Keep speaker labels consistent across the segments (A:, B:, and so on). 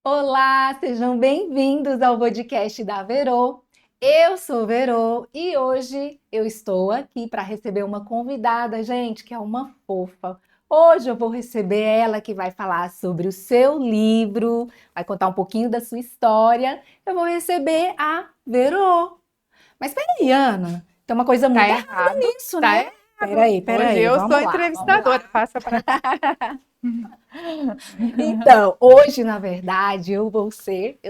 A: Olá, sejam bem-vindos ao podcast da Verô. Eu sou Verô e hoje eu estou aqui para receber uma convidada, gente, que é uma fofa. Hoje eu vou receber ela que vai falar sobre o seu livro, vai contar um pouquinho da sua história. Eu vou receber a Verô. Mas peraí, Ana, tem uma coisa
B: Tá
A: muito errada
B: errado,
A: nisso,
B: tá
A: né?
B: errado. Hoje eu sou
A: Vamos lá, vamos
B: entrevistadora,
A: lá.
B: faça para.
A: Então, hoje, na verdade, eu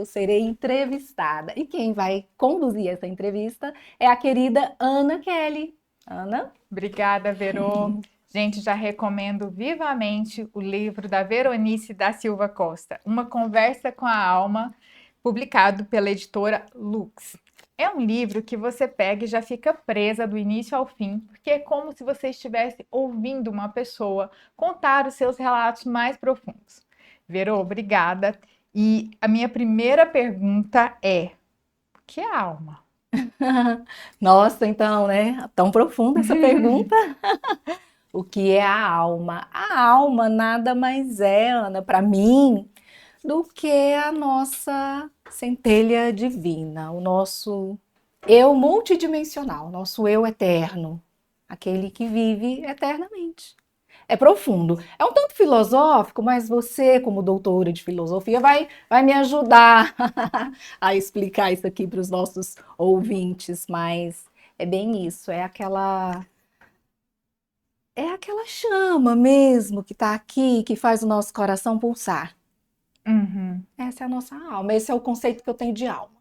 A: serei entrevistada. E quem vai conduzir essa entrevista é a querida Ana Kelly. Ana?
B: Obrigada, Verô. Gente, já recomendo vivamente o livro da Veronice da Silva Costa, Uma Conversa com a Alma, publicado pela editora Lux. É um livro que você pega e já fica presa do início ao fim, porque é como se você estivesse ouvindo uma pessoa contar os seus relatos mais profundos. Verô, obrigada. E a minha primeira pergunta é: o que é alma?
A: Nossa, então, né? Tão profunda essa pergunta. O que é a alma? A alma nada mais é, Ana, para mim, do que a nossa centelha divina, o nosso eu multidimensional, o nosso eu eterno, aquele que vive eternamente. É profundo. É um tanto filosófico, mas você, como doutora de filosofia, vai me ajudar a explicar isso aqui para os nossos ouvintes. Mas é bem isso, é aquela chama mesmo que está aqui, que faz o nosso coração pulsar.
B: Uhum.
A: Essa é a nossa alma, esse é o conceito que eu tenho de alma.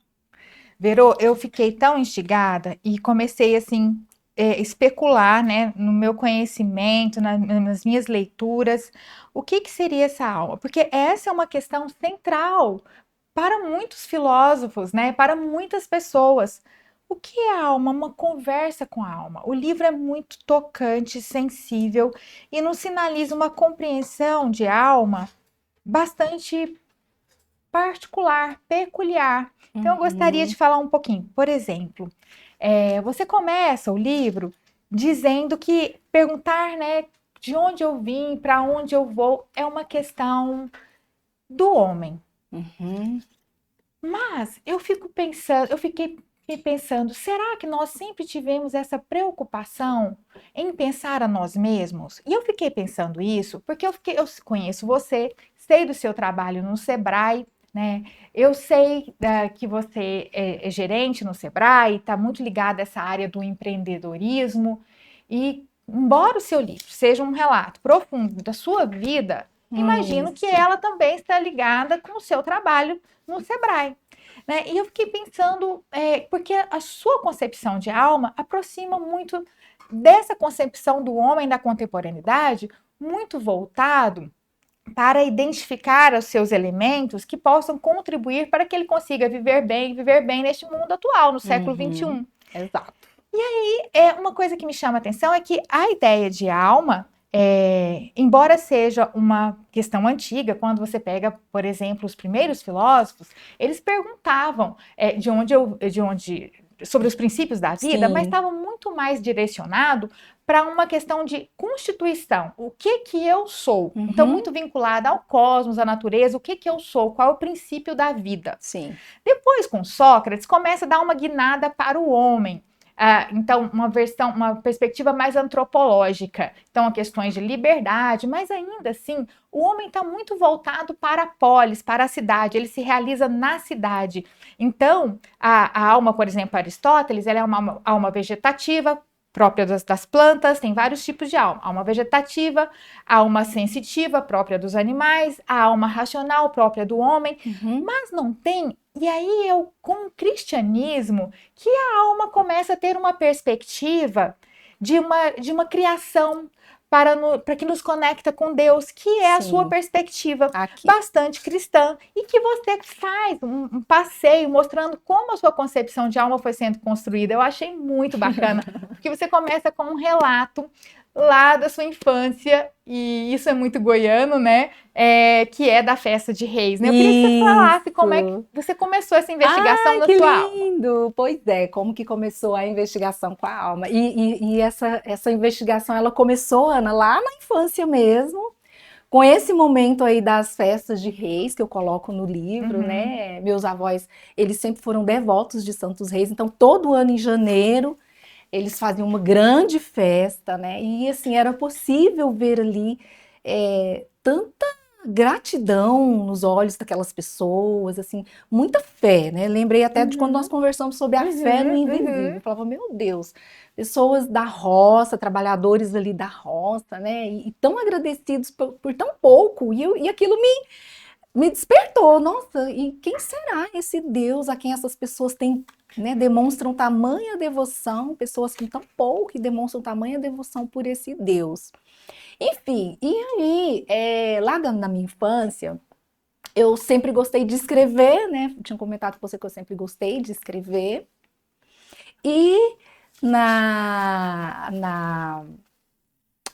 B: Verô, eu fiquei tão instigada e comecei assim especular, né, no meu conhecimento, nas minhas leituras, o que seria essa alma? Porque essa é uma questão central para muitos filósofos, né, para muitas pessoas. O que é a alma? Uma conversa com a alma. O livro é muito tocante, sensível e nos sinaliza uma compreensão de alma bastante particular, peculiar. Então, eu gostaria de
A: Uhum.
B: falar um pouquinho. Por exemplo, você começa o livro dizendo que perguntar, né, de onde eu vim, para onde eu vou, é uma questão do homem.
A: Uhum.
B: Mas eu fiquei pensando, será que nós sempre tivemos essa preocupação em pensar a nós mesmos? E eu fiquei pensando isso porque eu conheço você, sei do seu trabalho no Sebrae, né? Eu sei que você é gerente no Sebrae, está muito ligada a essa área do empreendedorismo. E, embora o seu livro seja um relato profundo da sua vida, imagino que
A: Isso.
B: ela também está ligada com o seu trabalho no Sebrae. Né? E eu fiquei pensando, porque a sua concepção de alma aproxima muito dessa concepção do homem da contemporaneidade, muito voltado para identificar os seus elementos que possam contribuir para que ele consiga viver bem neste mundo atual, no século
A: Uhum.
B: XXI.
A: Exato.
B: Uma coisa que me chama a atenção é que a ideia de alma, embora seja uma questão antiga, quando você pega, por exemplo, os primeiros filósofos, eles perguntavam sobre os princípios da vida, mas
A: Sim.
B: estava muito mais direcionado para uma questão de constituição. O que eu sou? Então,
A: Uhum.
B: muito vinculada ao cosmos, à natureza, o que eu sou? Qual é o princípio da vida?
A: Sim.
B: Depois, com Sócrates, começa a dar uma guinada para o homem. Então, uma perspectiva mais antropológica. Então, a questões de liberdade, mas ainda assim, o homem está muito voltado para a polis, para a cidade, ele se realiza na cidade. Então, a alma, por exemplo, Aristóteles, ela é uma alma vegetativa, própria das plantas, tem vários tipos de alma. Alma vegetativa, alma sensitiva, própria dos animais, a alma racional, própria do homem,
A: Uhum.
B: mas não tem. E aí eu, com o cristianismo, que a alma começa a ter uma perspectiva de uma criação para que nos conecta com Deus, que é a sua
A: Sim.
B: perspectiva
A: Aqui.
B: bastante cristã, e que você faz um passeio mostrando como a sua concepção de alma foi sendo construída. Eu achei muito bacana, porque você começa com um relato lá da sua infância, e isso é muito goiano, né? Que é da festa de Reis, né? Eu queria que você falasse como é que
A: Isso.
B: você começou essa investigação
A: Ai,
B: da
A: que
B: sua alma.
A: lindo! Pois é, como que começou a investigação com a alma? E essa investigação, ela começou, Ana, lá na infância mesmo, com esse momento aí das festas de reis que eu coloco no livro,
B: Uhum.
A: né? Meus avós, eles sempre foram devotos de Santos Reis, então todo ano em janeiro eles faziam uma grande festa, né? E assim, era possível ver ali tanta gratidão nos olhos daquelas pessoas, assim, muita fé, né? Lembrei até de quando nós
B: Uhum.
A: conversamos sobre a fé no
B: Uhum.
A: invisível.
B: Uhum.
A: Eu falava, meu Deus, pessoas da roça, trabalhadores ali da roça, né? E tão agradecidos por tão pouco. E aquilo me despertou, nossa, e quem será esse Deus a quem essas pessoas têm, né, demonstram tamanha devoção, pessoas com tão pouco e demonstram tamanha devoção por esse Deus. Enfim, e aí, lá na minha infância, eu sempre gostei de escrever, né? Tinha comentado com você que eu sempre gostei de escrever. E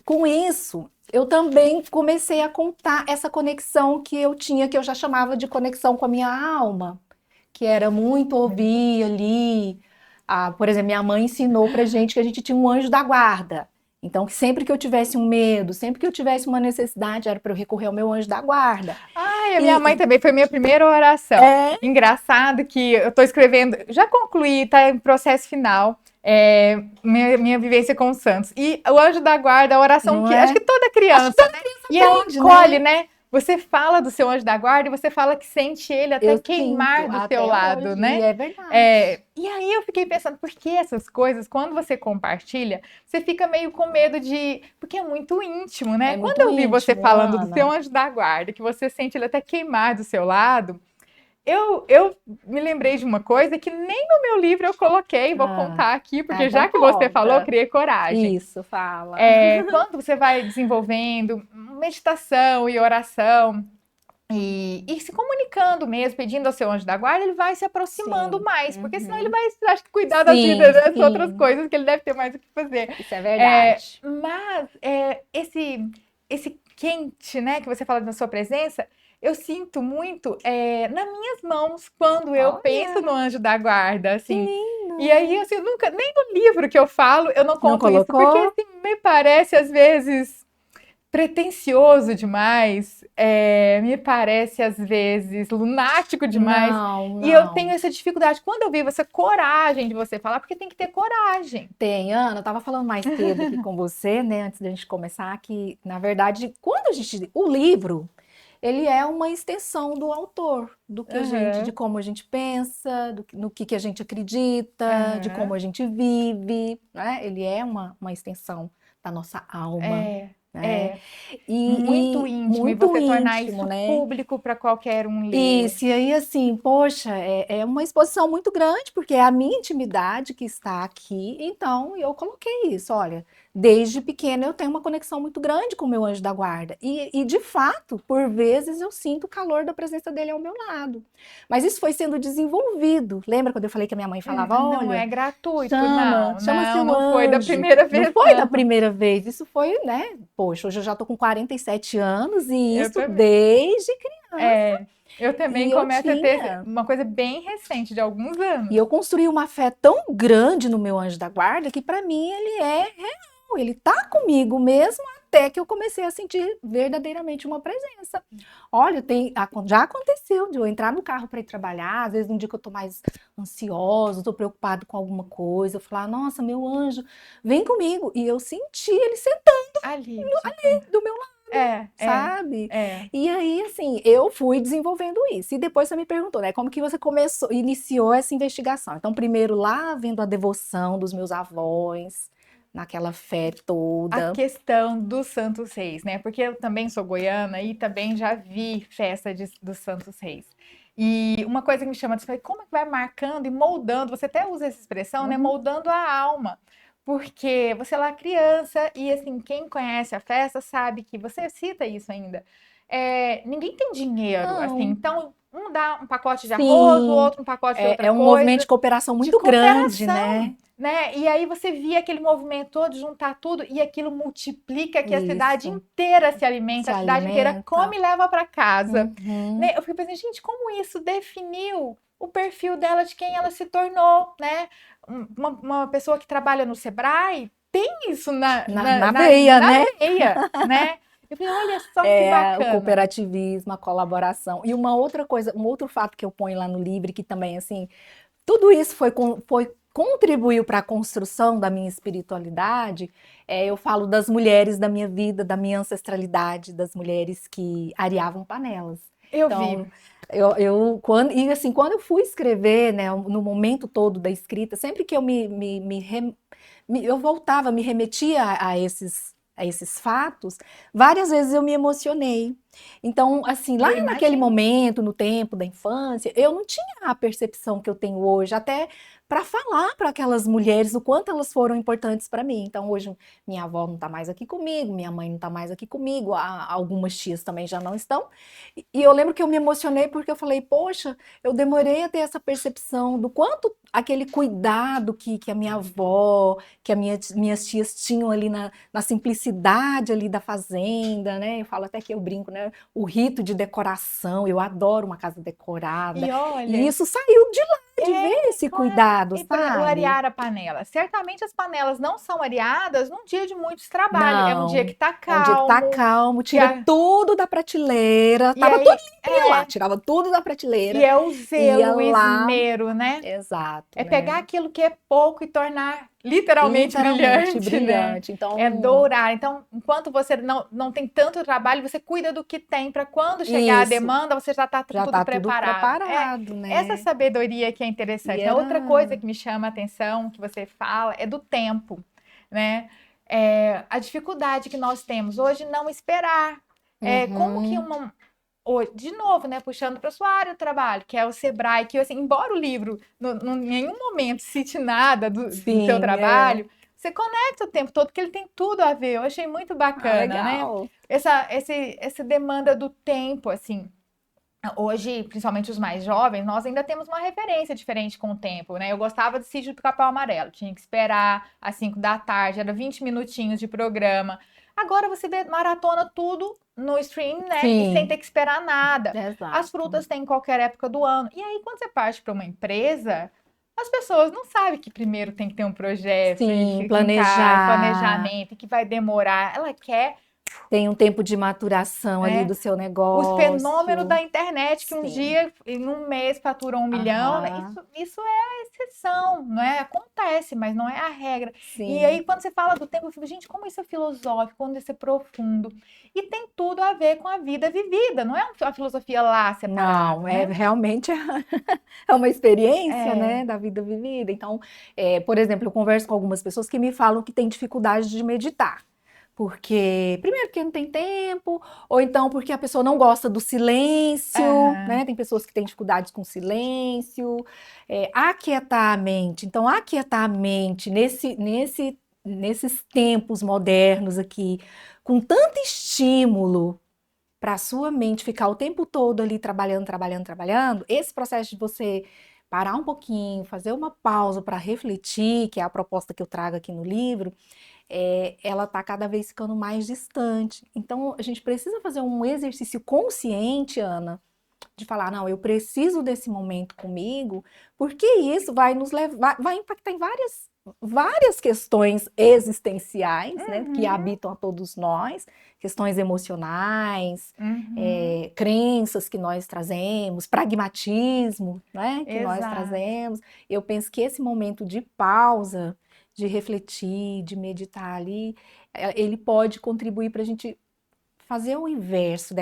A: com isso, eu também comecei a contar essa conexão que eu tinha, que eu já chamava de conexão com a minha alma, que era muito ouvir ali. Por exemplo, minha mãe ensinou pra gente que a gente tinha um anjo da guarda. Então, que sempre que eu tivesse um medo, sempre que eu tivesse uma necessidade, era para eu recorrer ao meu anjo da guarda.
B: Ai, a minha mãe
A: E
B: também foi minha primeira oração.
A: é,
B: Engraçado que eu tô escrevendo, já concluí, tá em processo final, minha vivência com os santos. E o anjo da guarda, a oração
A: não
B: que acho
A: é?
B: que toda
A: Acho que
B: criança,
A: toda
B: né?
A: criança
B: E ela
A: pede,
B: acolhe,
A: né?
B: né? Você fala do seu anjo da guarda e você fala que sente ele até
A: Eu sinto
B: queimar do seu
A: até
B: lado,
A: hoje, e
B: né?
A: é verdade.
B: E aí eu fiquei pensando, por que essas coisas, quando você compartilha, você fica meio com medo de. Porque é muito íntimo, né?
A: É
B: Quando
A: muito
B: eu vi você
A: íntimo,
B: falando do seu
A: Ana.
B: anjo da guarda, que você sente ele até queimar do seu lado, eu me lembrei de uma coisa que nem no meu livro eu coloquei, vou
A: Ah,
B: contar aqui, porque
A: então
B: já que você falou, eu
A: conta.
B: criei coragem.
A: Isso, fala.
B: Quando você vai desenvolvendo meditação e oração, e se comunicando mesmo, pedindo ao seu anjo da guarda, ele vai se aproximando
A: Sim.
B: mais, porque senão ele
A: Uhum.
B: vai, acho que, cuidar da vida,
A: Sim,
B: das outras
A: sim.
B: coisas, que ele deve ter mais o que fazer.
A: Isso é verdade.
B: Mas esse quente, né, que você fala da sua presença, eu sinto muito nas minhas mãos quando eu penso no
A: Olha,
B: anjo da guarda,
A: que
B: assim. E aí,
A: lindo.
B: assim, nunca, nem no livro que eu falo, eu não
A: Não
B: conto isso, porque
A: colocou?
B: assim, me parece às vezes pretensioso demais, me parece às vezes lunático demais.
A: Não,
B: E eu tenho
A: não.
B: essa dificuldade. Quando eu vivo essa coragem de você falar, porque tem que ter coragem.
A: Tem, Ana, eu estava falando mais cedo aqui com você, né, antes da gente começar, que, na verdade, quando a gente. O livro, ele é uma extensão do autor, do que a gente, de
B: Aham,
A: como a gente pensa, no que a gente acredita, de como
B: aham.
A: a gente vive, né? Ele é uma extensão da nossa alma,
B: É,
A: né?
B: é muito
A: E
B: íntimo. E
A: muito
B: você tornar
A: íntimo,
B: isso
A: né?
B: público para qualquer um ler.
A: Isso, e aí assim, poxa, é uma exposição muito grande, porque é a minha intimidade que está aqui, então eu coloquei isso, olha, desde pequena eu tenho uma conexão muito grande com o meu anjo da guarda, e de fato, por vezes eu sinto o calor da presença dele ao meu lado, mas isso foi sendo desenvolvido, lembra quando eu falei que a minha mãe falava,
B: Não é
A: olha,
B: gratuito,
A: chama,
B: não,
A: chama
B: não,
A: seu
B: não foi da
A: anjo,
B: primeira
A: não
B: vez,
A: foi da
B: não.
A: primeira vez, isso foi, né, poxa, hoje eu já tô com 47 anos, e
B: Eu
A: isso
B: também.
A: desde criança,
B: É, eu também
A: e eu
B: começo a ter
A: tinha.
B: uma coisa bem recente, de alguns
A: E
B: anos.
A: eu construí uma fé tão grande no meu anjo da guarda que para mim ele é real, ele tá comigo mesmo até que eu comecei a sentir verdadeiramente uma presença. Olha, já aconteceu de eu entrar no carro para ir trabalhar, às vezes um dia que eu tô mais ansiosa, tô preocupado com alguma coisa, eu falar, nossa, meu anjo, vem comigo. E eu senti ele sentando
B: Ali, te acompanha.
A: do meu lado,
B: É, é,
A: sabe?
B: é.
A: E aí, assim, eu fui desenvolvendo isso. E depois você me perguntou, né, como que você começou, iniciou essa investigação? Então, primeiro lá, vendo a devoção dos meus avós, naquela fé
B: A
A: toda.
B: questão dos Santos Reis, né? Porque eu também sou goiana e também já vi festa dos Santos Reis. E uma coisa que me chama a atenção é como é que vai marcando e moldando, você até usa essa expressão, né?
A: Uhum.
B: Moldando a alma. Porque você é lá criança e assim, quem conhece a festa sabe que você cita isso ainda. Ninguém tem dinheiro, assim,
A: Não,
B: então um dá um pacote de arroz, o
A: sim,
B: outro um pacote de outra
A: é um movimento
B: coisa,
A: de cooperação
B: de
A: muito grande,
B: cooperação,
A: né?
B: né? E aí você via aquele movimento todo, juntar tudo, e aquilo multiplica que a cidade
A: Isso,
B: inteira se alimenta,
A: se
B: a cidade inteira
A: alimenta.
B: come e leva para casa.
A: Uhum.
B: Né? Eu fico pensando, gente, como isso definiu o perfil dela, de quem ela se tornou, né? Uma pessoa que trabalha no Sebrae tem isso
A: Na veia,
B: na
A: né?
B: veia, né? Eu falei, olha só que
A: O
B: bacana.
A: cooperativismo, a colaboração. E uma outra coisa, um outro fato que eu ponho lá no livro, que também, assim, tudo isso contribuiu para a construção da minha espiritualidade. Eu falo das mulheres da minha vida, da minha ancestralidade, das mulheres que areavam panelas.
B: Eu vi.
A: Então, quando eu fui escrever, né, no momento todo da escrita, sempre que eu eu voltava, me remetia a esses fatos, várias vezes eu me emocionei. Então, assim, lá
B: Eu
A: naquele
B: imagino.
A: momento, no tempo da infância, eu não tinha a percepção que eu tenho hoje, até para falar para aquelas mulheres o quanto elas foram importantes para mim. Então, hoje, minha avó não está mais aqui comigo, minha mãe não está mais aqui comigo, algumas tias também já não estão. E eu lembro que eu me emocionei porque eu falei, poxa, eu demorei a ter essa percepção do quanto aquele cuidado que a minha avó, que minhas tias tinham ali na simplicidade ali da fazenda, né? Eu falo até que eu brinco, né? O rito de decoração, eu adoro uma casa decorada.
B: E
A: E
B: olha,
A: isso saiu de lá, de ver
B: é,
A: esse
B: claro.
A: cuidado,
B: E por exemplo, o
A: sabe?
B: arear a panela. Certamente as panelas não são areadas num dia de muito trabalho. É um dia que
A: Não.
B: tá
A: É um dia que tá
B: calmo,
A: calmo,
B: que
A: tira tudo da prateleira.
B: e
A: Tava tudo
B: aí
A: limpinho lá, tirava tudo da
B: e
A: prateleira,
B: é o
A: ia
B: zelo, o
A: lá.
B: esmero, né?
A: Exato,
B: É pegar
A: né?
B: aquilo que é pouco e tornar literalmente
A: Literalmente
B: brilhante, né?
A: brilhante.
B: É
A: Então,
B: dourar. Então, enquanto você não tem tanto trabalho, você cuida do que tem para quando chegar a
A: isso,
B: demanda, você já está
A: já
B: tudo
A: tá tudo
B: preparado. É
A: preparado,
B: essa
A: né?
B: sabedoria que é
A: E
B: interessante, né? Outra coisa
A: era.
B: que me chama a atenção, que você fala, é do tempo, né? A dificuldade que nós temos hoje não esperar. Como que
A: Uhum.
B: uma, de novo, né, puxando para sua área de trabalho, que é o Sebrae, que assim, embora o livro em nenhum momento cite nada do seu
A: Sim, é.
B: trabalho, você conecta o tempo todo, porque ele tem tudo a ver. Eu achei muito
A: Ah,
B: bacana, né?
A: legal.
B: Essa demanda do tempo, assim. Hoje, principalmente os mais jovens, nós ainda temos uma referência diferente com o tempo, né? Eu gostava do Sítio do Capão Amarelo, tinha que esperar às 5 da tarde, era 20 minutinhos de programa. Agora você vê maratona tudo no stream, né? E sem
A: Sim,
B: ter que esperar nada. As
A: exato.
B: frutas têm em qualquer época do ano. E aí, quando você parte para uma empresa, as pessoas não sabem que primeiro tem que ter um projeto e
A: Sim,
B: fica em casa,
A: planejar.
B: planejamento, e que vai demorar. Ela quer,
A: Tem um tempo de maturação ali
B: né?
A: do seu
B: Os fenômenos
A: negócio.
B: da internet que um
A: Sim.
B: dia, em um mês, faturam 1 milhão, né?
A: Aham.
B: Isso é a exceção, não é? Acontece, mas não é a regra. E
A: Sim.
B: aí, quando você fala do tempo, eu fico, gente, como isso é filosófico, como isso é profundo. E tem tudo a ver com a vida vivida, não é uma filosofia lá
A: Não,
B: separada,
A: é
B: né?
A: realmente é uma experiência,
B: É.
A: né, da vida vivida. Então, por exemplo, eu converso com algumas pessoas que me falam que têm dificuldade de meditar. Porque, primeiro, porque não tem tempo, ou então porque a pessoa não gosta do silêncio,
B: Aham.
A: né? Tem pessoas que têm dificuldades com silêncio. Aquietar a mente. Então, aquietar a mente nesses tempos modernos aqui, com tanto estímulo para a sua mente ficar o tempo todo ali trabalhando, trabalhando, trabalhando, esse processo de você parar um pouquinho, fazer uma pausa para refletir, que é a proposta que eu trago aqui no livro, ela está cada vez ficando mais distante. Então, a gente precisa fazer um exercício consciente, Ana, de falar, não, eu preciso desse momento comigo, porque isso vai nos levar, vai impactar em várias questões existenciais, né, que
B: Uhum.
A: habitam a todos nós, questões emocionais,
B: Uhum.
A: crenças que nós trazemos, pragmatismo, né, que nós
B: Exato.
A: trazemos. Eu penso que esse momento de pausa, de refletir, de meditar ali, ele pode contribuir para a gente fazer o inverso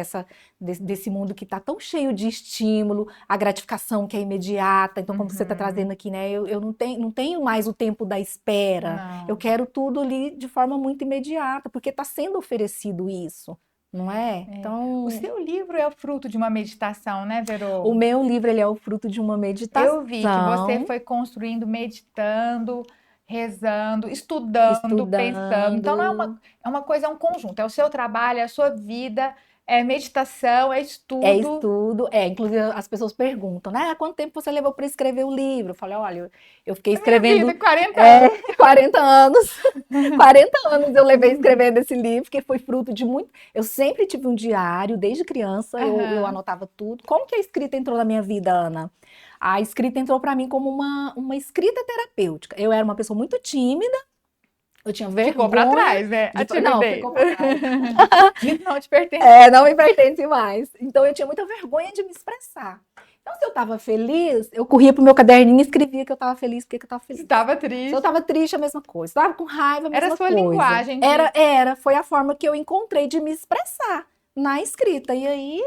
A: desse mundo que está tão cheio de estímulo, a gratificação que é imediata. Então, como você está trazendo
B: Uhum.
A: aqui, né? Eu não tenho mais o tempo da espera. Eu
B: Não.
A: quero tudo ali de forma muito imediata, porque está sendo oferecido isso, não é?
B: O
A: Então,
B: seu livro é o fruto de uma meditação, né,
A: o
B: Verô?
A: meu livro ele é o fruto de uma
B: Eu vi que você
A: meditação,
B: foi construindo, meditando, rezando, estudando, pensando. Então, não é
A: estudando.
B: é uma coisa, é um conjunto. É o seu trabalho, é a sua vida, é meditação, é
A: É
B: estudo.
A: estudo, inclusive as pessoas perguntam, né? Quanto tempo você levou para escrever o livro? Eu falei, olha, eu fiquei
B: A minha vida,
A: escrevendo
B: 40 anos.
A: 40 anos. 40 anos eu levei escrevendo esse livro, que foi fruto de muito. Eu sempre tive um diário, desde criança, eu
B: Aham.
A: anotava tudo. Como que a escrita entrou na minha vida, Ana? A escrita entrou para mim como uma escrita terapêutica. Eu era uma pessoa muito tímida, Eu tinha
B: Ficou pra
A: vergonha
B: trás, né? A
A: não,
B: timidez.
A: ficou pra trás.
B: Isso não te pertence.
A: Não me pertence mais. Então eu tinha muita vergonha de me expressar. Então, se eu estava feliz, eu corria pro meu caderninho e escrevia que eu estava feliz, porque eu estava feliz.
B: Estava
A: Se eu
B: triste.
A: estava triste, a mesma coisa. Se eu estava com raiva, a
B: Era a
A: mesma
B: sua
A: coisa.
B: linguagem.
A: Foi a forma que eu encontrei de me expressar na escrita. E aí,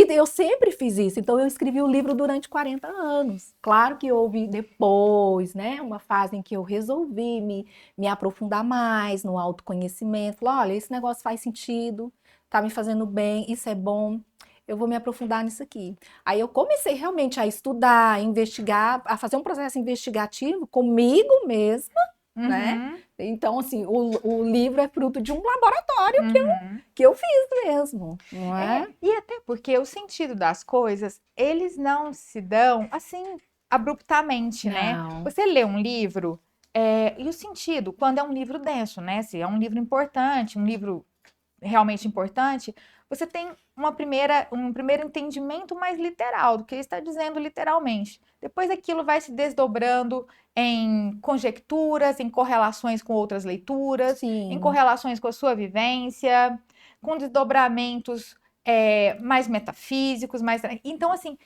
A: eu sempre fiz isso. Então, eu escrevi o livro durante 40 anos. Claro que houve depois, né, uma fase em que eu resolvi me aprofundar mais no autoconhecimento. Falar, olha, esse negócio faz sentido, tá me fazendo bem, isso é bom. Eu vou me aprofundar nisso aqui. Aí eu comecei realmente a estudar, a investigar, a fazer um processo investigativo comigo mesma, né?
B: Uhum,
A: Então, assim, o livro é fruto de um laboratório
B: uhum.
A: que eu fiz mesmo, não é?
B: E até porque o sentido das coisas, eles não se dão assim abruptamente, né?
A: Não.
B: Você lê um livro, e o sentido, quando é um livro denso, né? Se é um livro importante, um livro realmente importante, você tem um primeiro entendimento mais literal do que ele está dizendo literalmente. Depois aquilo vai se desdobrando em conjecturas, em correlações com outras leituras, em
A: Sim.
B: correlações com a sua vivência, com desdobramentos mais metafísicos, mais. Então, assim,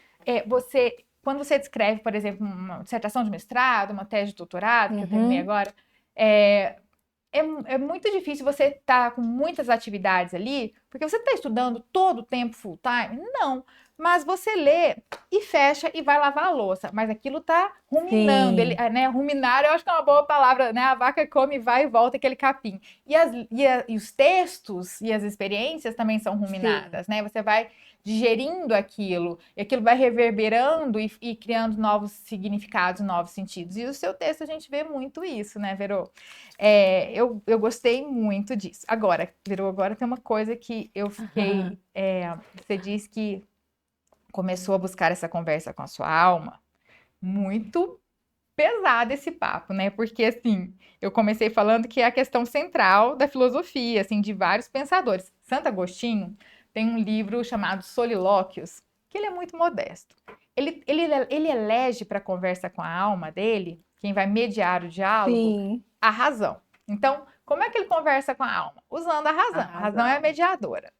B: quando você descreve, por exemplo, uma dissertação de mestrado, uma tese de doutorado, que eu terminei agora, é, é muito difícil você estar com muitas atividades ali, porque você está estudando todo o tempo full time? Não. Mas você lê e fecha e vai lavar a louça. Mas aquilo está ruminando.
A: Sim.
B: Né? Ruminar, eu acho que é uma boa palavra, né? A vaca come, vai e volta aquele capim. E os textos e as experiências também são ruminadas, né? Você vai digerindo aquilo, e aquilo vai reverberando e criando novos significados, novos sentidos. E o seu texto a gente vê muito isso, né, Verô? Eu gostei muito disso. Agora, Verô, agora tem uma coisa que eu fiquei. Você disse que começou a buscar essa conversa com a sua alma. Muito pesado esse papo, né? Porque assim, eu comecei falando que é a questão central da filosofia, assim, de vários pensadores. Santo Agostinho tem um livro chamado Solilóquios, que ele é muito modesto. Ele elege para a conversa com a alma dele, quem vai mediar o diálogo,
A: Sim.
B: a razão. Então, como é que ele conversa com a alma? Usando a razão. A razão é a mediadora.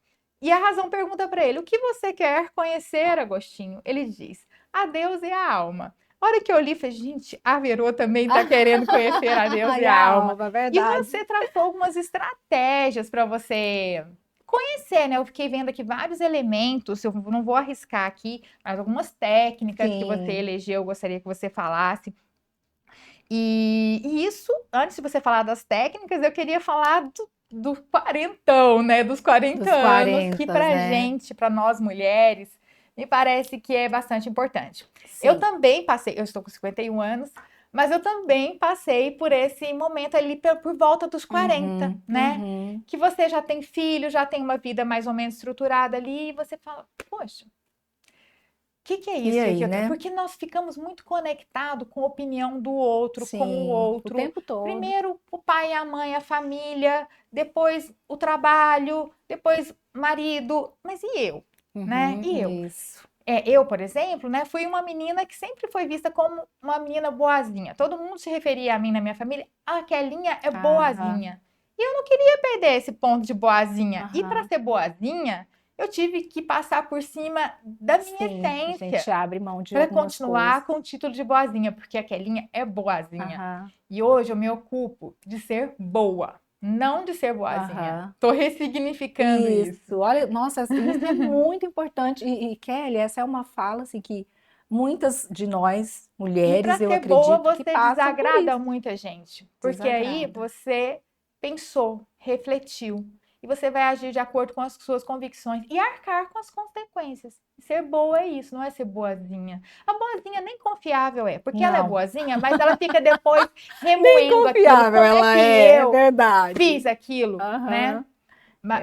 B: E a razão pergunta para ele: o que você quer conhecer, Agostinho? Ele diz: a Deus e a alma. A hora que eu li, falei, gente, a Verô também está querendo conhecer a Deus e a alma. E você traçou algumas estratégias para você conhecer, né? Eu fiquei vendo aqui vários elementos, eu não vou arriscar aqui, mas algumas técnicas que você elegeu, eu gostaria que você falasse. E isso, antes de você falar das técnicas, eu queria falar do quarentão, né? Dos 40 anos, que pra gente, pra nós mulheres, me parece que é bastante importante.
A: Sim.
B: Eu também passei, eu estou com 51 anos, mas eu também passei por esse momento ali por volta dos 40, né? Que você já tem filho, já tem uma vida mais ou menos estruturada ali, e você fala, poxa, o que é isso?
A: Aí, né?
B: Porque nós ficamos muito conectados com a opinião do outro,
A: Sim,
B: com o outro.
A: o tempo todo.
B: Primeiro o pai, a mãe, a família, depois o trabalho, depois marido. Mas e eu? Né? E eu?
A: Isso.
B: Eu, por exemplo, né, fui uma menina que sempre foi vista como uma menina boazinha. Todo mundo se referia a mim na minha família, a Kelinha é boazinha. E eu não queria perder esse ponto de boazinha. E para ser boazinha, eu tive que passar por cima da minha essência.
A: A gente abre mão de
B: para continuar com o título de boazinha, porque a Kelinha é boazinha. E hoje eu me ocupo de ser boa, não de ser boazinha. Tô ressignificando isso.
A: Olha, nossa, isso é muito importante. E Kelly, essa é uma fala assim que muitas de nós, mulheres, eu acredito,
B: boa, você
A: que passam
B: desagrada muita gente. Porque aí você pensou, refletiu. E você vai agir de acordo com as suas convicções e arcar com as consequências. Ser boa é isso, não é ser boazinha. A boazinha nem confiável é, porque ela é boazinha, mas ela fica depois remoendo aquilo. Como
A: ela
B: é
A: verdade.
B: Fiz aquilo, né?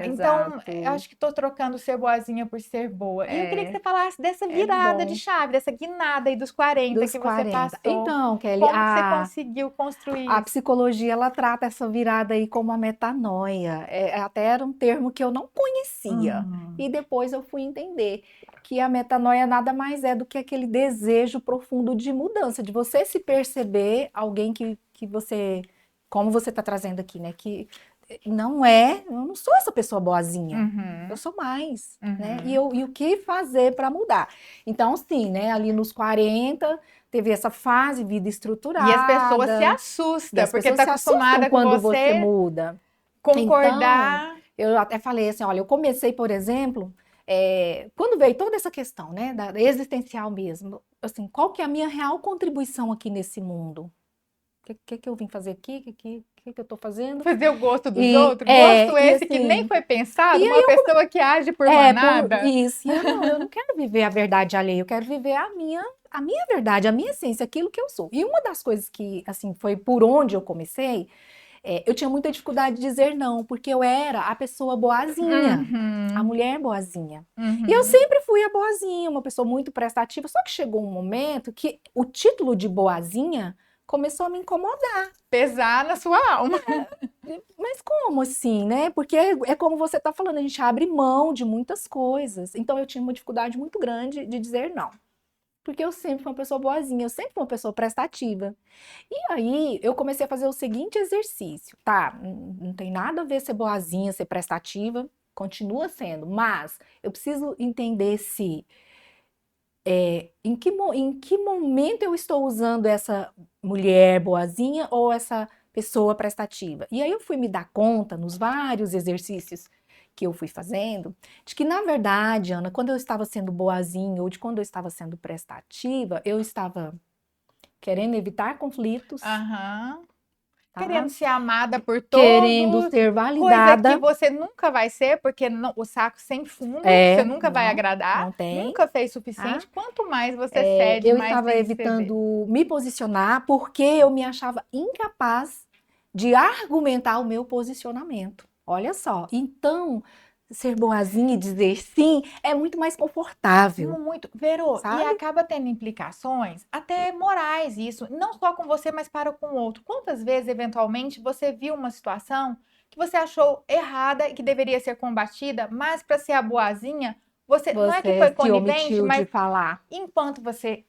B: Então, eu acho que estou trocando ser boazinha por ser boa. E eu queria que você falasse dessa virada de chave, dessa guinada aí dos 40 que você passou.
A: Então, Kelly,
B: como você conseguiu construir
A: a
B: isso?
A: psicologia, ela trata essa virada aí como a metanoia. Até era um termo que eu não conhecia. E depois eu fui entender que a metanoia nada mais é do que aquele desejo profundo de mudança, de você se perceber alguém que você como você está trazendo aqui, né? Que não é, eu não sou essa pessoa boazinha.
B: Uhum.
A: Eu sou mais, né?
B: Uhum.
A: E o que fazer para mudar? Então, sim, né? Ali nos 40, teve essa fase, vida
B: E as pessoas se
A: estruturada, e
B: assustam,
A: as
B: porque
A: pessoas
B: tá
A: se assustam
B: acostumada com
A: quando você
B: você
A: muda. Então,
B: concordar.
A: eu até falei assim, olha, eu comecei, por exemplo, quando veio toda essa questão, né, da existencial mesmo, assim, qual que é a minha real contribuição aqui nesse mundo? O que eu vim fazer aqui? O que eu estou fazendo?
B: Fazer o gosto dos
A: E,
B: outros, gosto
A: e
B: esse que nem
A: assim,
B: foi pensado,
A: e
B: uma
A: aí
B: pessoa que age por
A: por
B: manada.
A: isso, e eu não quero viver a verdade alheia, eu quero viver a minha verdade, a minha essência, aquilo que eu sou. E uma das coisas que, assim, foi por onde eu comecei, eu tinha muita dificuldade de dizer não, porque eu era a pessoa boazinha, a
B: Uhum,
A: mulher boazinha. E eu
B: uhum.
A: sempre fui a boazinha, uma pessoa muito prestativa, só que chegou um momento que o título de boazinha começou a me incomodar.
B: Pesar na sua alma.
A: Mas como assim, né? Porque é como você está falando, a gente abre mão de muitas coisas. Então eu tinha uma dificuldade muito grande de dizer não. Porque eu sempre fui uma pessoa boazinha, eu sempre fui uma pessoa prestativa. E aí eu comecei a fazer o seguinte exercício, tá? Não tem nada a ver ser boazinha, ser prestativa, continua sendo, mas eu preciso entender se em que momento eu estou usando essa mulher boazinha ou essa pessoa prestativa. E aí eu fui me dar conta, nos vários exercícios que eu fui fazendo, de que, na verdade, Ana, quando eu estava sendo boazinha ou de quando eu estava sendo prestativa, eu estava querendo evitar conflitos,
B: Aham.
A: tá?
B: Querendo ser amada por
A: Querendo
B: todos,
A: ser
B: coisa que
A: validada.
B: você nunca vai ser, porque o saco sem fundo, você nunca vai
A: Não,
B: agradar,
A: não tem,
B: nunca fez
A: tá?
B: suficiente. Quanto mais você cede,
A: Eu
B: mais
A: estava
B: tem que ceder.
A: evitando me posicionar porque eu me achava incapaz de argumentar o meu posicionamento. Olha só. Então, ser boazinha e dizer sim é muito mais confortável,
B: Muito, Verô, e
A: sabe?
B: acaba tendo implicações até morais isso, não só com você, mas para com o outro. Quantas vezes, eventualmente, você viu uma situação que você achou errada e que deveria ser combatida, mas para ser a boazinha, você não é que foi
A: Você se
B: conivente,
A: omitiu de
B: mas
A: falar.
B: enquanto você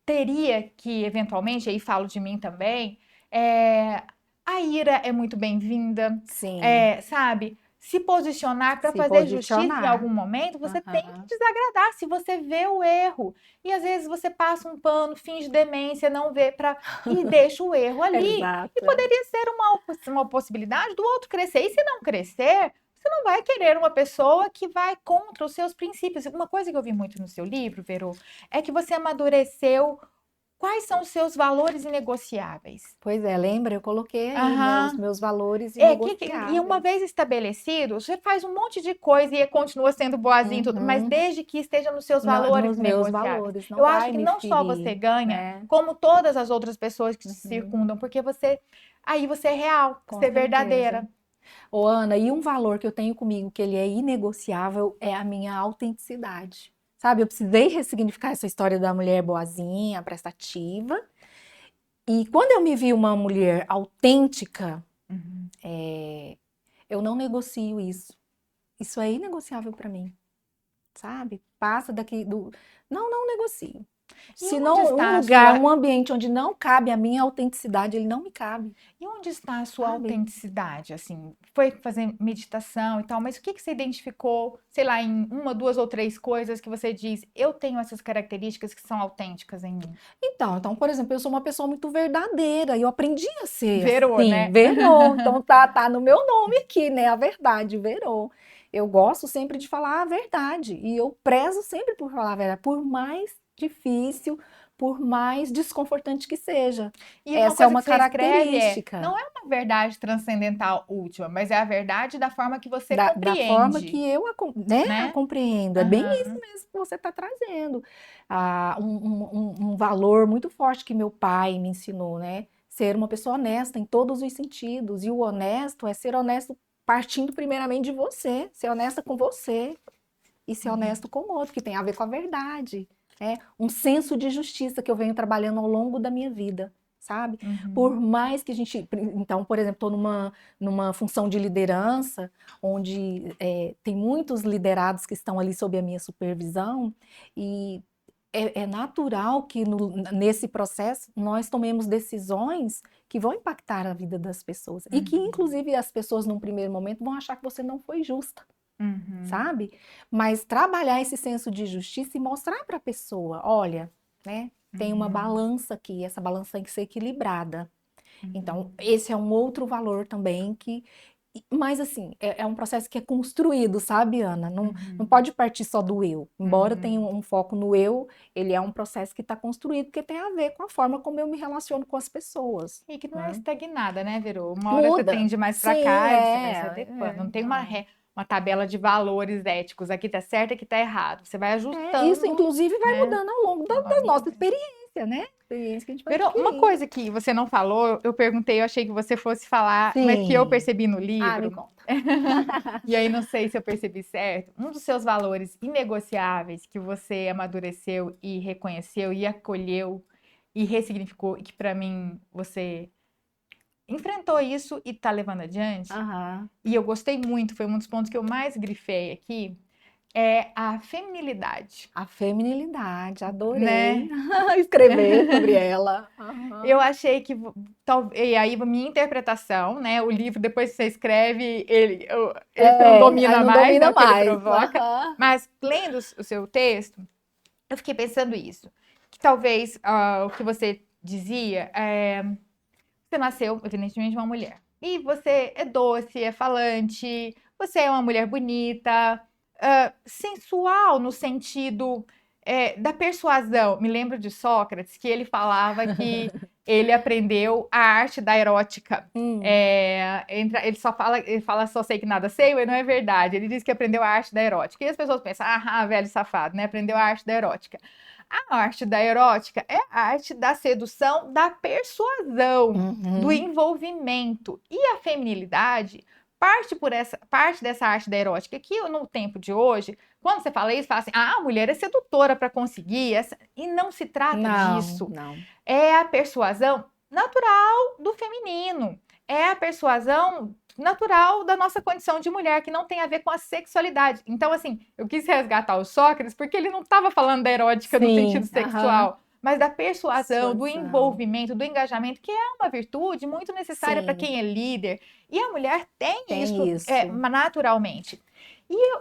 B: teria que, eventualmente, aí falo de mim também, é, a ira é muito bem-vinda,
A: Sim,
B: sabe? Se posicionar para
A: se
B: fazer justiça em algum
A: posicionar.
B: momento, você tem que
A: Aham,
B: desagradar se você vê o erro. E às vezes você passa um pano, finge demência, não vê e deixa o erro ali. E
A: exato.
B: poderia ser uma possibilidade do outro crescer. E se não crescer, você não vai querer uma pessoa que vai contra os seus princípios. Uma coisa que eu vi muito no seu livro, Vero, é que você amadureceu. Quais são os seus valores inegociáveis?
A: Pois é, lembra? Eu coloquei aí, né, os
B: Aham.
A: meus valores
B: E uma
A: inegociáveis.
B: vez estabelecido, você faz um monte de coisa e continua sendo boazinho e tudo, mas
A: Uhum.
B: desde que esteja nos seus valores
A: Nos meus
B: inegociáveis.
A: valores, não
B: Eu acho
A: vai
B: que
A: me
B: não só você
A: ferir,
B: ganha,
A: né?
B: como todas as outras pessoas que te
A: Uhum,
B: circundam, porque aí você é real,
A: com
B: você é
A: certeza.
B: verdadeira.
A: Ô, Ana, e um valor que eu tenho comigo, que ele é inegociável, é a minha autenticidade. Sabe, eu precisei ressignificar essa história da mulher boazinha, prestativa. E quando eu me vi uma mulher autêntica,
B: Uhum.
A: eu não negocio isso. Isso é inegociável para mim, sabe? Passa daqui do. Não, não negocio.
B: E
A: Se
B: onde
A: não, um
B: está a
A: lugar,
B: sua
A: um ambiente onde não cabe a minha autenticidade, ele não me cabe,
B: E onde está a sua
A: sabe?
B: autenticidade? Assim, foi fazer meditação e tal, mas o que que você identificou, sei lá, em uma, duas ou três coisas que você diz, eu tenho essas características que são autênticas em mim?
A: Então, por exemplo, eu sou uma pessoa muito verdadeira e eu aprendi a ser
B: Verô,
A: assim,
B: né?
A: verô. Então tá no meu nome aqui, né? A verdade, verô. Eu gosto sempre de falar a verdade e eu prezo sempre por falar a verdade, por mais difícil, por mais desconfortante que seja.
B: E uma
A: Essa é
B: coisa
A: uma
B: que você escreve
A: característica
B: não é uma verdade transcendental última, mas é a verdade da forma que você
A: da forma que
B: compreende,
A: eu né, a
B: né?
A: compreendo. É bem isso
B: Aham.
A: mesmo que você está trazendo. Um valor muito forte que meu pai me ensinou, né? Ser uma pessoa honesta em todos os sentidos. E o honesto é ser honesto partindo primeiramente de você, ser honesta com você e ser honesto com o outro, que tem a ver com a verdade. Né? Um senso de justiça que eu venho trabalhando ao longo da minha vida, sabe? Por
B: Uhum.
A: mais que a gente. Então, por exemplo, estou numa função de liderança, onde tem muitos liderados que estão ali sob a minha supervisão, e é natural que nesse processo nós tomemos decisões que vão impactar a vida das pessoas. E que, inclusive, as pessoas, num primeiro momento, vão achar que você não foi justa, sabe? Mas trabalhar esse senso de justiça e mostrar para a pessoa, olha, né, tem uma balança aqui, essa balança tem que ser equilibrada. Então, esse é um outro valor também que. Mas, assim, é um processo que é construído, sabe, Ana? Não pode partir só do eu. Embora tenha um foco no eu, ele é um processo que está construído, porque tem a ver com a forma como eu me relaciono com as pessoas.
B: E que não é
A: Né?
B: estagnada, né, Verô? Uma hora você
A: Muda.
B: tende mais para
A: Sim,
B: cá e você vai se adequando. Não tem
A: então.
B: uma tabela de valores éticos. Aqui tá certo, aqui tá errado. Você vai
A: Isso,
B: ajustando,
A: inclusive, vai
B: né?
A: mudando ao longo da nossa experiência, né? Experiência que a gente vai
B: Verô, uma
A: adquirindo.
B: coisa que você não falou, eu perguntei, eu achei que você fosse falar, mas que eu
A: Sim.
B: percebi no
A: Ah, me
B: livro,
A: conta.
B: e aí não sei se eu percebi certo, um dos seus valores inegociáveis que você amadureceu e reconheceu e acolheu e ressignificou, e que pra mim você enfrentou isso e tá levando adiante,
A: Aham.
B: e eu gostei muito, foi um dos pontos que eu mais grifei aqui, é a feminilidade,
A: A feminilidade, adorei
B: né?
A: escrever sobre ela. Aham.
B: Eu achei que, e aí, a minha interpretação, né? O livro, depois que você escreve, ele você não
A: Aí
B: domina
A: não
B: mais, né?
A: domina
B: O que ele
A: mais.
B: provoca.
A: Aham.
B: Mas, lendo o seu texto, eu fiquei pensando isso. Que talvez o que você dizia é... Você nasceu, evidentemente, uma mulher. E você é doce, é falante, você é uma mulher bonita, sensual no sentido da persuasão. Me lembro de Sócrates, que ele falava que ele aprendeu a arte da erótica.
A: Hum.
B: Ele fala só sei que nada sei, mas não é verdade. Ele diz que aprendeu a arte da erótica. E as pessoas pensam, velho safado, né? Aprendeu a arte da erótica. A arte da erótica é a arte da sedução, da persuasão, do
A: Uhum.
B: envolvimento. E a feminilidade parte dessa arte da erótica, que no tempo de hoje, quando você fala isso, fala assim: a mulher é sedutora para conseguir, e não se trata
A: Não,
B: disso.
A: não.
B: É a persuasão natural do feminino. É a persuasão natural da nossa condição de mulher, que não tem a ver com a sexualidade. Então, assim, eu quis resgatar o Sócrates porque ele não estava falando da erótica no sentido
A: Sim, aham.
B: sexual, mas da persuasão, do
A: Persuasão.
B: envolvimento, do engajamento, que é uma virtude muito necessária para
A: Sim,
B: quem é líder. E a mulher tem
A: tem
B: isso
A: isso.
B: naturalmente.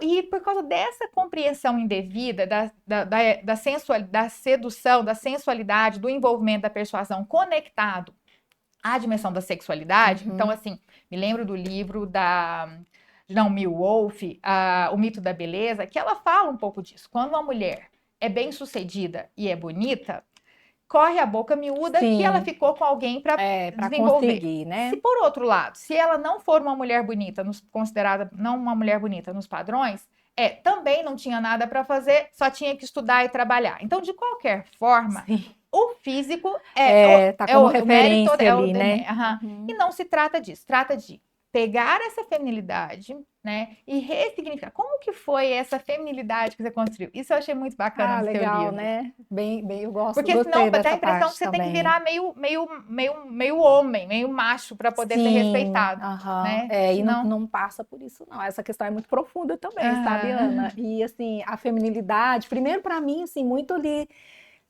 B: E por causa dessa compreensão indevida da sensualidade, da sedução, da sensualidade, do envolvimento, da persuasão conectado à dimensão da sexualidade, então,
A: Uhum.
B: assim, me lembro do livro da Naomi Wolf, O Mito da Beleza, que ela fala um pouco disso. Quando uma mulher é bem-sucedida e é bonita, corre a boca miúda que ela
A: Sim,
B: ficou com alguém para
A: para
B: desenvolver.
A: conseguir,
B: Se
A: né?
B: por outro lado, se ela não for uma mulher bonita, considerada não uma mulher bonita nos padrões, também não tinha nada para fazer, só tinha que estudar e trabalhar. Então, de qualquer forma,
A: Sim.
B: o físico
A: Tá como
B: o mérito
A: referência
B: é o
A: ali, né?
B: e
A: Uhum.
B: não se trata disso, trata de pegar essa feminilidade, né, e ressignificar. Como que foi essa feminilidade que você construiu? Isso eu achei muito bacana
A: Ah,
B: no seu
A: legal,
B: livro.
A: né? Eu
B: Porque senão
A: gostei
B: dá a
A: dessa
B: impressão que
A: parte
B: você tem que
A: também.
B: virar meio homem, meio macho para poder ser
A: Sim,
B: respeitado,
A: aham.
B: né?
A: E
B: Senão,
A: não passa por isso, não. Essa questão é muito profunda também, sabe, Ana?
B: aham.
A: E, assim, a feminilidade, primeiro para mim, assim, muito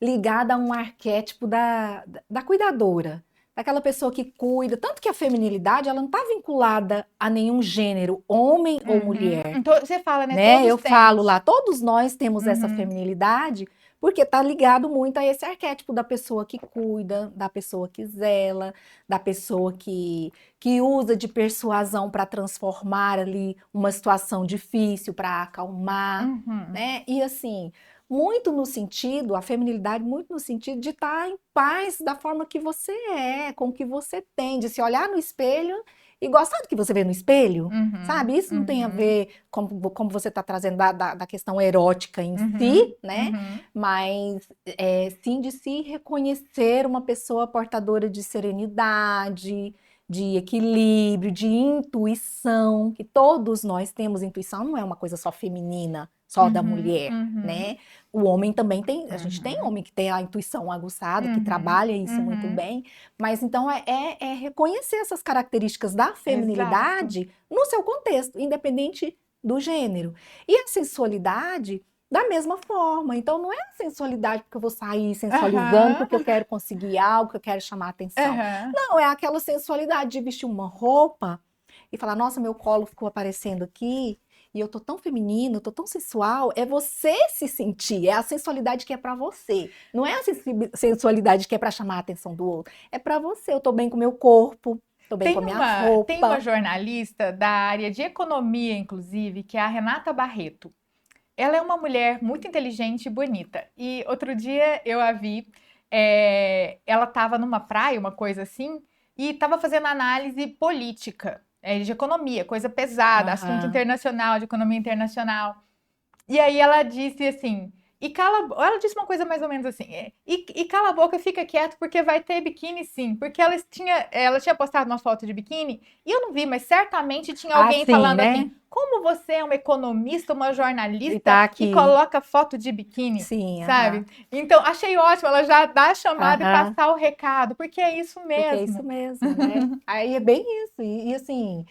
A: ligada a um arquétipo da cuidadora, daquela pessoa que cuida. Tanto que a feminilidade, ela não está vinculada a nenhum gênero, homem ou mulher,
B: Então, você fala, né?
A: né?
B: Todos
A: Eu falo
B: temos.
A: lá, todos nós temos essa
B: Uhum,
A: feminilidade, porque está ligado muito a esse arquétipo da pessoa que cuida, da pessoa que zela, da pessoa que usa de persuasão para transformar ali uma situação difícil, para acalmar,
B: uhum.
A: né? E assim, muito no sentido, a feminilidade, muito no sentido de estar em paz da forma que você é, com o que você tem, de se olhar no espelho e gostar do que você vê no espelho.
B: Uhum,
A: Sabe, isso não tem a
B: uhum,
A: ver, como você está trazendo, da questão erótica em
B: uhum,
A: si, né?
B: uhum,
A: Mas sim de se reconhecer uma pessoa portadora de serenidade, de equilíbrio, de intuição, que todos nós temos intuição, não é uma coisa só feminina, só da
B: uhum,
A: mulher,
B: uhum,
A: né? O homem também tem, a gente tem
B: uhum,
A: homem que tem a intuição aguçada, que
B: uhum,
A: trabalha isso muito
B: uhum.
A: bem, mas então é reconhecer essas características da
B: Exato.
A: feminilidade no seu contexto, independente do gênero. E a sensualidade da mesma forma. Então, não é a sensualidade porque eu vou sair sensualizando,
B: Aham,
A: porque eu quero conseguir algo, que eu quero chamar atenção.
B: aham.
A: Não, é aquela sensualidade de vestir uma roupa e falar, nossa, meu colo ficou aparecendo aqui, e eu tô tão feminino, tô tão sensual. É você se sentir, é a sensualidade que é pra você. Não é a sensualidade que é pra chamar a atenção do outro. É pra você. Eu tô bem com o meu corpo, tô bem com a minha
B: Tem uma
A: roupa.
B: jornalista da área de economia, inclusive, que é a Renata Barreto. Ela é uma mulher muito inteligente e bonita. E outro dia eu a vi, ela estava numa praia, uma coisa assim, e estava fazendo análise política, de economia, coisa pesada, assunto
A: Aham.
B: internacional, de economia internacional. E aí ela disse assim, ela disse uma coisa mais ou menos assim, e cala a boca, fica quieto, porque vai ter biquíni sim. Porque ela tinha postado uma foto de biquíni, e eu não vi, mas certamente tinha alguém
A: Assim,
B: falando
A: né?
B: assim, como você é uma economista, uma
A: E
B: jornalista
A: tá
B: que
A: aqui.
B: coloca foto de biquíni,
A: Sim,
B: sabe?
A: aham.
B: Então, achei ótimo ela já dar a chamada e
A: Aham.
B: passar o recado, porque é isso
A: Porque é isso
B: mesmo.
A: mesmo, né? Aí é bem isso. E assim,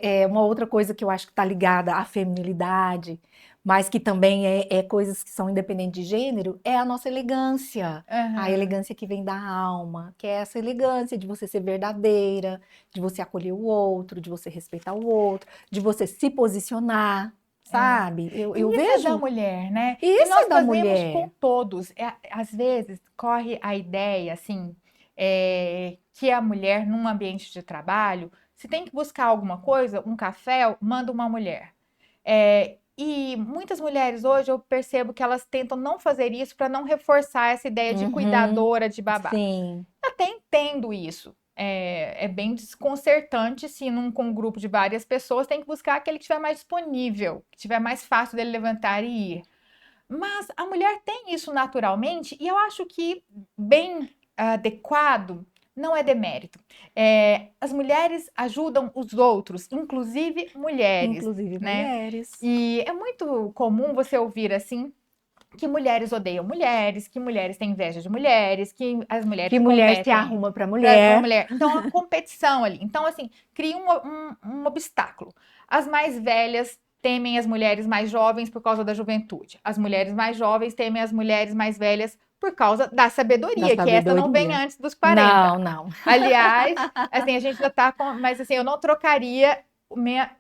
A: é uma outra coisa que eu acho que está ligada à feminilidade, mas que também é coisas que são independentes de gênero, é a nossa elegância. A
B: Aham.
A: elegância que vem da alma, que é essa elegância de você ser verdadeira, de você acolher o outro, de você respeitar o outro, de você se posicionar, sabe? Eu
B: E isso é da
A: vejo,
B: mulher, né? E
A: isso
B: nós
A: é da
B: fazemos com
A: mulher.
B: todos. Às vezes corre a ideia, assim, que a mulher, num ambiente de trabalho, se tem que buscar alguma coisa, um café, manda uma mulher. E muitas mulheres hoje eu percebo que elas tentam não fazer isso para não reforçar essa ideia de
A: Uhum,
B: cuidadora, de babá.
A: sim.
B: Até entendo isso. É bem desconcertante se com um grupo de várias pessoas tem que buscar aquele que estiver mais disponível, que estiver mais fácil dele levantar e ir. Mas a mulher tem isso naturalmente e eu acho que bem adequado não é demérito. As mulheres ajudam os outros, inclusive mulheres,
A: Inclusive
B: né?
A: mulheres.
B: E é muito comum você ouvir assim que mulheres odeiam mulheres, que mulheres têm inveja de mulheres, que as mulheres
A: Que mulher se
B: competem
A: arruma para
B: para
A: mulher.
B: mulher. Então, a competição ali. Então, assim, cria um obstáculo. As mais velhas temem as mulheres mais jovens por causa da juventude. As mulheres mais jovens temem as mulheres mais velhas por causa da
A: Da
B: sabedoria, que essa não vem
A: sabedoria.
B: antes dos 40.
A: Não, não.
B: Aliás, assim, a gente já tá com. Mas, assim, eu não trocaria o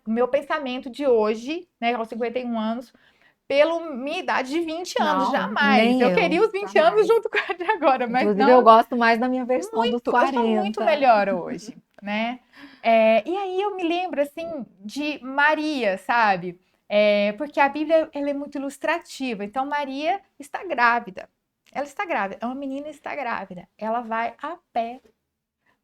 B: meu pensamento de hoje, né, aos 51 anos, pela minha idade de 20 anos,
A: Não,
B: jamais.
A: nem
B: Eu
A: eu,
B: queria os 20 anos
A: jamais.
B: junto com a de agora, mas
A: Inclusive, eu
B: não
A: gosto mais da minha versão dos
B: muito. Eu sou muito
A: 40.
B: melhor hoje, né? E aí eu me lembro, assim, de Maria, sabe? Porque a Bíblia ela é muito ilustrativa. Então, Maria está grávida. Ela está grávida. É uma menina que está grávida. Ela vai a pé,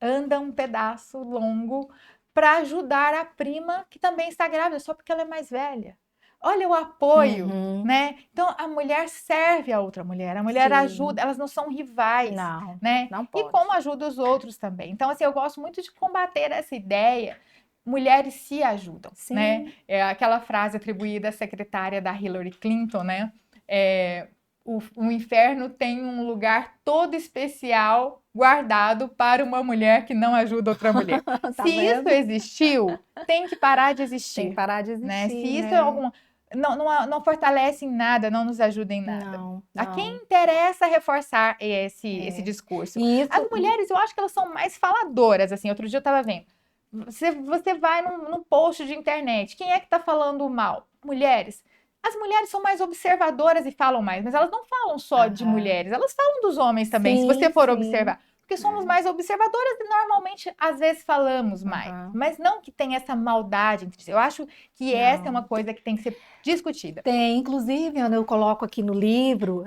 B: anda um pedaço longo para ajudar a prima que também está grávida, só porque ela é mais velha. Olha o apoio,
A: Uhum,
B: né? Então a mulher serve a outra mulher, a mulher
A: sim.
B: ajuda, elas não são rivais,
A: Não,
B: né?
A: não
B: E como
A: pode.
B: ajuda os outros também. Então assim, eu gosto muito de combater essa ideia. Mulheres se ajudam, né?
A: Sim.
B: É aquela frase atribuída à secretária da Hillary Clinton, né? É, o inferno tem um lugar todo especial guardado para uma mulher que não ajuda outra mulher.
A: Tá
B: Se isso
A: vendo?
B: existiu, tem que parar de
A: Tem que
B: existir,
A: parar de
B: né?
A: existir,
B: Se isso é
A: né?
B: alguma não fortalece em nada, não nos ajuda em nada.
A: Não,
B: A quem
A: não.
B: interessa reforçar esse
A: É.
B: discurso?
A: E
B: As
A: isso,
B: mulheres, eu acho que elas são mais faladoras, assim. Outro dia eu estava vendo. Você vai num post de internet, quem é que está falando mal? Mulheres. As mulheres são mais observadoras e falam mais, mas elas não falam só de
A: aham.
B: mulheres, elas falam dos homens também, se você
A: Sim,
B: for
A: sim.
B: observar. Porque somos
A: É.
B: mais observadoras e normalmente, às vezes, falamos mais.
A: Aham.
B: Mas não que tenha essa maldade entre si. Eu acho que essa é uma
A: Não.
B: coisa que tem que ser discutida.
A: Tem, inclusive, Ana, eu coloco aqui no livro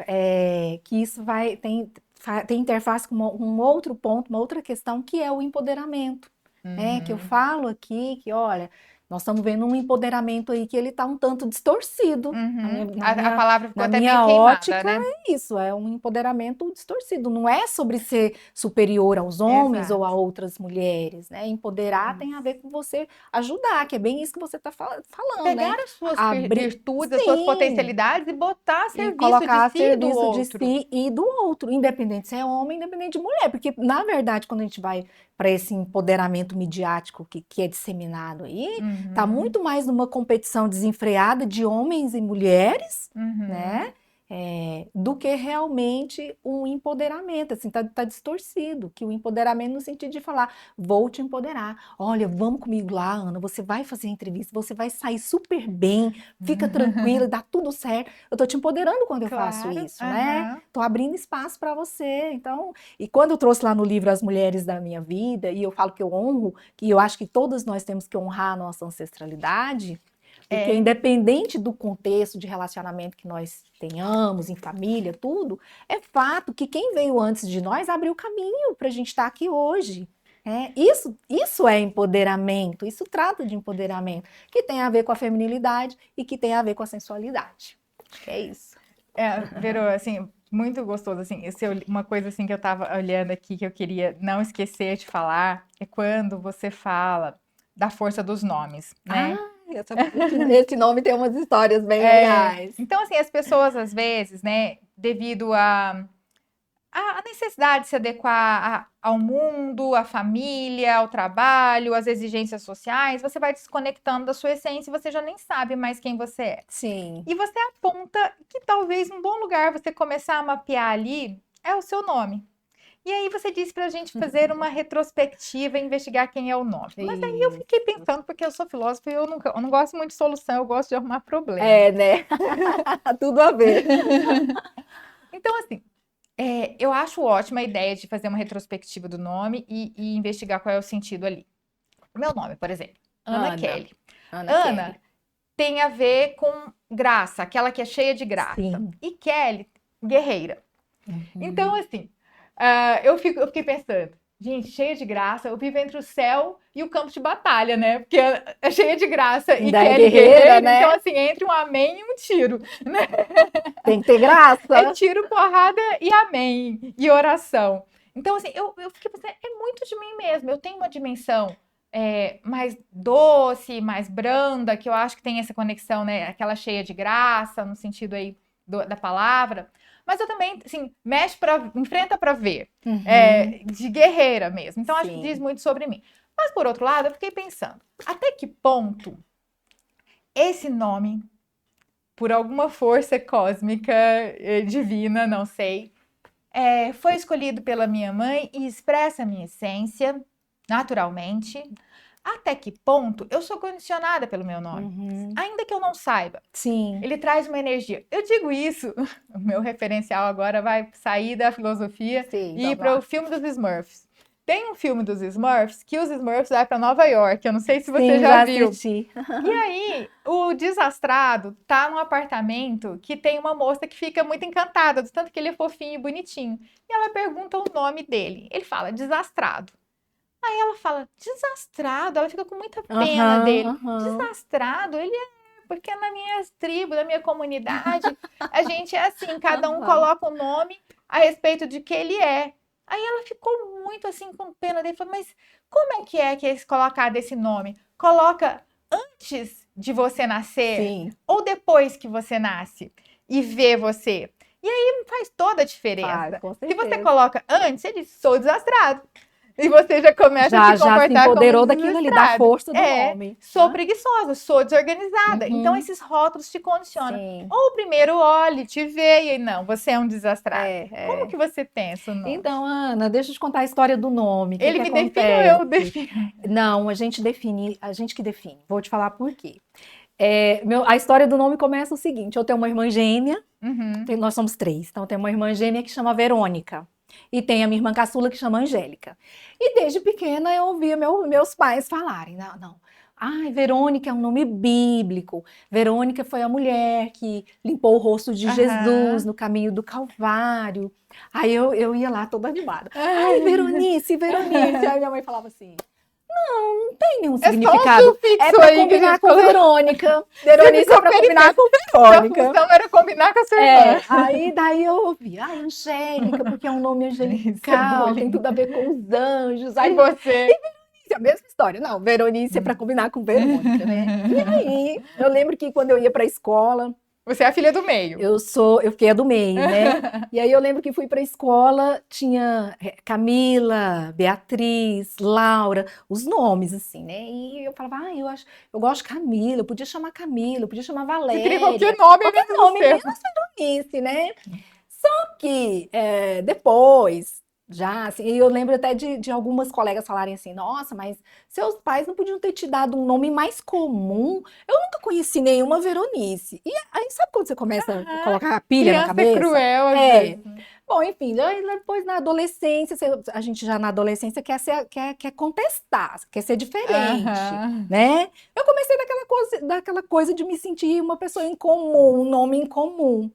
A: que isso tem interface com um outro ponto, uma outra questão, que é o empoderamento, né? Que eu
B: Uhum,
A: falo aqui que, olha, nós estamos vendo um empoderamento aí que ele está um tanto distorcido. Na minha,
B: uhum.
A: na
B: A
A: minha,
B: palavra ficou
A: na
B: até meio
A: minha
B: queimada,
A: ótica,
B: né?
A: é isso, é um empoderamento distorcido. Não é sobre ser superior aos homens ou a
B: Exato.
A: outras mulheres, né? Empoderar tem a ver com você ajudar, que é bem isso que você está falando, né?
B: Pegar as suas
A: Abrir.
B: virtudes, as suas
A: Sim,
B: potencialidades e botar a
A: e
B: serviço de
A: colocar a
B: si e do
A: serviço de
B: outro.
A: si e do outro, independente se é homem, independente de mulher, porque, na verdade, quando a gente vai para esse empoderamento midiático que é disseminado aí, tá muito mais numa competição desenfreada de homens e mulheres, né? Do que realmente um empoderamento, assim, tá distorcido, que o empoderamento no sentido de falar, vou te empoderar, olha, vamos comigo lá, Ana, você vai fazer a entrevista, você vai sair super bem, fica tranquila, dá tudo certo, eu tô te empoderando quando eu faço isso, né? Tô abrindo espaço para você, então, e quando eu trouxe lá no livro As Mulheres da Minha Vida, e eu falo que eu honro, que eu acho que todos nós temos que honrar a nossa ancestralidade, porque independente do contexto de relacionamento que nós tenhamos, em família, tudo, é fato que quem veio antes de nós abriu caminho para a gente estar aqui hoje. Isso é empoderamento, isso trata de empoderamento, que tem a ver com a feminilidade e que tem a ver com a sensualidade. É isso.
B: Vero, assim, muito gostoso, assim, uma coisa assim que eu estava olhando aqui, que eu queria não esquecer de falar, é quando você fala da força dos nomes, né?
A: Esse nome tem umas histórias bem legais.
B: Então, assim, as pessoas, às vezes, né, devido a necessidade de se adequar ao mundo, à família, ao trabalho, às exigências sociais, você vai desconectando da sua essência e você já nem sabe mais quem você é.
A: Sim.
B: E você aponta que talvez um bom lugar você começar a mapear ali é o seu nome. E aí você disse pra gente fazer uma retrospectiva e investigar quem é o nome. Mas aí eu fiquei pensando, porque eu sou filósofa e eu não gosto muito de solução, eu gosto de arrumar problema.
A: Né? Tudo a ver.
B: Então, assim, eu acho ótima a ideia de fazer uma retrospectiva do nome e investigar qual é o sentido ali. Meu nome, por exemplo, Ana Kelly. Ana tem a ver com graça, aquela que é cheia de graça.
A: Sim.
B: E Kelly, guerreira. Então, assim, eu fiquei pensando, gente, cheia de graça, eu vivo entre o céu e o campo de batalha, né? Porque é cheia de graça e Kelly guerreira, né? Então, assim, entre um amém e um tiro, né?
A: Tem que ter graça.
B: É tiro, porrada e amém, e oração. Então, assim, eu fiquei pensando, é muito de mim mesmo. Eu tenho uma dimensão mais doce, mais branda, que eu acho que tem essa conexão, né? Aquela cheia de graça, no sentido aí da palavra. Mas eu também, assim, enfrenta pra ver. De guerreira mesmo. Então, acho que diz muito sobre mim. Mas, por outro lado, eu fiquei pensando, até que ponto esse nome, por alguma força cósmica, divina, não sei, foi escolhido pela minha mãe e expressa a minha essência, naturalmente. Até que ponto eu sou condicionada pelo meu nome? Ainda que eu não saiba.
A: Sim.
B: Ele traz uma energia. Eu digo isso, o meu referencial agora vai sair da filosofia e ir para o filme dos Smurfs. Tem um filme dos Smurfs que os Smurfs vai para Nova York. Eu não sei se você já viu.
A: Assisti.
B: E aí, o desastrado tá num apartamento que tem uma moça que fica muito encantada, do tanto que ele é fofinho e bonitinho. E ela pergunta o nome dele. Ele fala, desastrado. Aí ela fala, desastrado? Ela fica com muita pena dele. Desastrado? Ele porque na minha tribo, na minha comunidade, a gente é assim, cada um coloca o nome a respeito de que ele é. Aí ela ficou muito assim com pena dele, falou, mas como é que eles colocaram desse nome? Coloca antes de você nascer ou depois que você nasce e vê você? E aí faz toda a diferença. Se você coloca antes, ele diz, sou desastrado. E você já começa a se comportar
A: já se empoderou
B: como
A: daquilo ali, da força do nome.
B: Sou preguiçosa, sou desorganizada. Então, esses rótulos te condicionam. Ou primeiro olhe, te veja e não, você é um desastrado. Como que você pensa no nome?
A: Então, Ana, deixa eu te contar a história do nome.
B: Ele me define ou eu defino?
A: Não, a gente que define. Vou te falar por quê. A história do nome começa o seguinte, eu tenho uma irmã gêmea, nós somos 3, então eu tenho uma irmã gêmea que chama Verônica. E tem a minha irmã caçula que chama Angélica. E desde pequena eu ouvia meus pais falarem, não. Ai, Verônica é um nome bíblico. Verônica foi a mulher que limpou o rosto de Jesus no caminho do Calvário. Aí eu ia lá toda animada. Ai, Veronice. Aí minha mãe falava assim, não tem nenhum significado. É pra combinar com Verônica. Veronice é pra combinar com Verônica.
B: A função era combinar com a sua irmã.
A: Aí daí eu ouvi, Angélica, porque é um nome angelical, tem tudo a ver com os anjos. Aí
B: você?
A: E Veronice, a mesma história. Não, Veronice é pra combinar com Verônica, né? E aí, eu lembro que quando eu ia pra escola,
B: Você é a filha do meio.
A: Eu fiquei a do meio, né? E aí eu lembro que fui para a escola, tinha Camila, Beatriz, Laura, os nomes assim, né? E eu falava, eu gosto de Camila, eu podia chamar Camila, eu podia chamar
B: Você queria
A: Valéria, qualquer
B: menos o
A: nome,
B: seu.
A: menos Veronice, né? Só que depois, já, assim, eu lembro até de algumas colegas falarem assim, nossa, mas seus pais não podiam ter te dado um nome mais comum? Eu nunca conheci nenhuma Veronice. E aí, sabe quando você começa a
B: Aham.
A: colocar a pilha na
B: Criança é
A: cabeça?
B: cruel às
A: É.
B: vezes.
A: Bom, enfim, aí depois na adolescência, a gente já na adolescência quer contestar, quer ser diferente,
B: Aham.
A: né? Eu comecei daquela coisa de me sentir uma pessoa em comum, um nome em comum.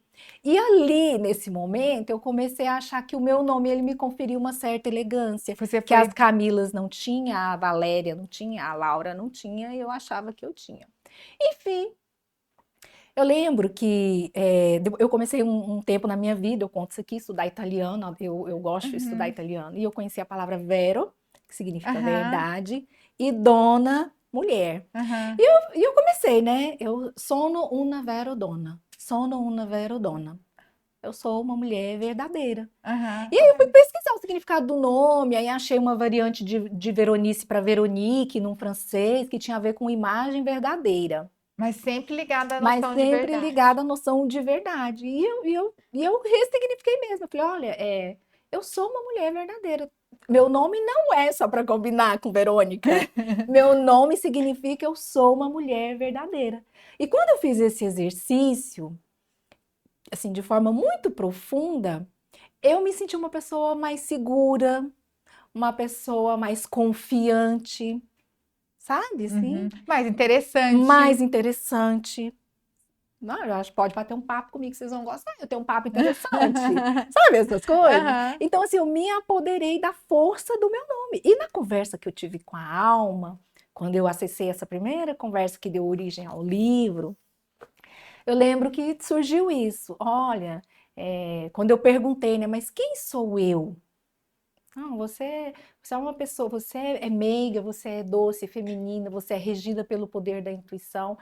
A: E ali, nesse momento, eu comecei a achar que o meu nome, ele me conferia uma certa elegância,
B: Você
A: que as
B: foi.
A: Camilas não tinha, a Valéria não tinha, a Laura não tinha, e eu achava que eu tinha. Enfim, eu lembro que eu comecei um tempo na minha vida, eu conto isso aqui, estudar italiano, eu gosto de estudar
B: Uhum.
A: italiano, e eu conheci a palavra vero, que significa
B: Aham.
A: verdade, e dona, mulher.
B: Aham.
A: E eu comecei, né? Eu sono una vero donna, sono una vero donna. Eu sou uma mulher verdadeira.
B: Aham.
A: E aí eu fui pesquisar o significado do nome, aí achei uma variante de Veronice para Veronique, num francês, que tinha a ver com imagem verdadeira,
B: Mas sempre ligada à
A: mas
B: noção de
A: sempre
B: verdade.
A: ligada à noção de verdade. E eu ressignifiquei mesmo. Eu falei, olha, eu sou uma mulher verdadeira. Meu nome não é só para combinar com Verônica. Meu nome significa eu sou uma mulher verdadeira. E quando eu fiz esse exercício, assim, de forma muito profunda, eu me senti uma pessoa mais segura, uma pessoa mais confiante, sabe, assim?
B: Uhum. Mais interessante.
A: Mais interessante. Não, eu acho que pode bater um papo comigo, vocês vão gostar. Eu tenho um papo interessante. Sabe essas coisas?
B: Aham.
A: Então, assim, eu me apoderei da força do meu nome. E na conversa que eu tive com a Alma, quando eu acessei essa primeira conversa que deu origem ao livro, eu lembro que surgiu isso. Olha, quando eu perguntei, né, mas quem sou eu? Não, você é uma pessoa, você é meiga, você é doce, feminina, você é regida pelo poder da intuição,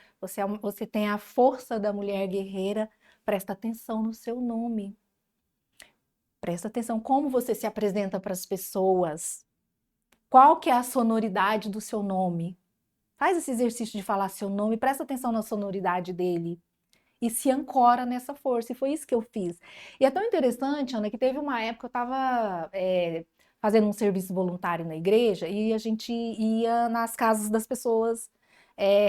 A: você tem a força da mulher guerreira. Presta atenção no seu nome. Presta atenção como você se apresenta para as pessoas. Qual que é a sonoridade do seu nome? Faz esse exercício de falar seu nome, presta atenção na sonoridade dele e se ancora nessa força. E foi isso que eu fiz. E é tão interessante, Ana, que teve uma época eu estava fazendo um serviço voluntário na igreja e a gente ia nas casas das pessoas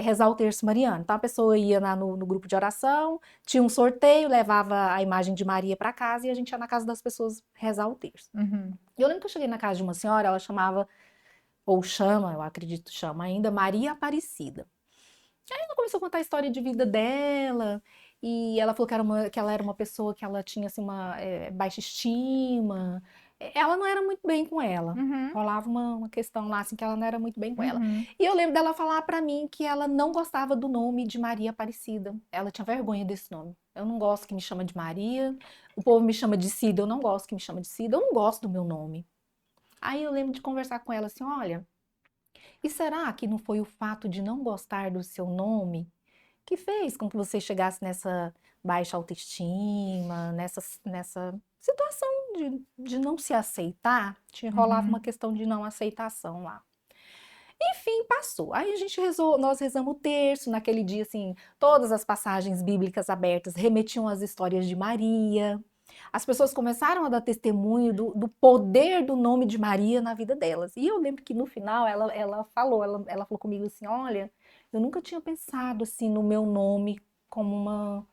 A: rezar o terço mariano. Então a pessoa ia no grupo de oração, tinha um sorteio, levava a imagem de Maria para casa e a gente ia na casa das pessoas rezar o terço.
B: Uhum.
A: E eu lembro que eu cheguei na casa de uma senhora, ela chamava, ou chama, eu acredito chama ainda, Maria Aparecida. Ela começou a contar a história de vida dela, e ela falou que ela era uma pessoa que ela tinha assim, uma baixa estima. Ela não era muito bem com ela.
B: Uhum.
A: Rolava uma questão lá, assim, que ela não era muito bem com ela.
B: Uhum.
A: E eu lembro dela falar pra mim que ela não gostava do nome de Maria Aparecida. Ela tinha vergonha desse nome. Eu não gosto que me chama de Maria. O povo me chama de Cida, eu não gosto que me chama de Cida. Eu não gosto do meu nome. Aí eu lembro de conversar com ela assim, olha, e será que não foi o fato de não gostar do seu nome que fez com que você chegasse nessa baixa autoestima, nessa situação de não se aceitar? Te rolava uma
B: Uhum.
A: questão de não aceitação lá. Enfim, passou. Aí nós rezamos o terço, naquele dia, assim, todas as passagens bíblicas abertas remetiam às histórias de Maria. As pessoas começaram a dar testemunho do poder do nome de Maria na vida delas. E eu lembro que no final ela falou comigo assim: olha, eu nunca tinha pensado assim no meu nome como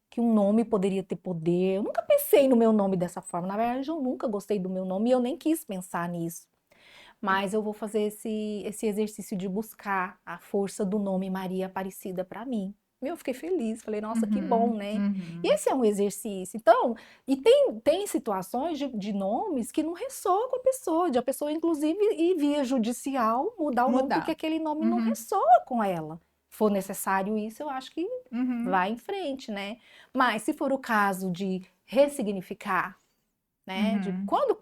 A: que um nome poderia ter poder. Eu nunca pensei no meu nome dessa forma. Na verdade, eu nunca gostei do meu nome e eu nem quis pensar nisso. Mas eu vou fazer esse exercício de buscar a força do nome Maria Aparecida para mim. Eu fiquei feliz, falei, nossa, que bom,
B: Uhum.
A: né? E
B: Uhum.
A: esse é um exercício. Então, e tem situações de nomes que não ressoam com a pessoa, de a pessoa, inclusive, ir via judicial mudar o nome, porque
B: Mudar.
A: aquele nome não
B: Uhum.
A: ressoa com ela. Se for necessário isso, eu acho que
B: Uhum.
A: vai em frente, né? Mas se for o caso de ressignificar, né? De
B: Uhum.
A: quando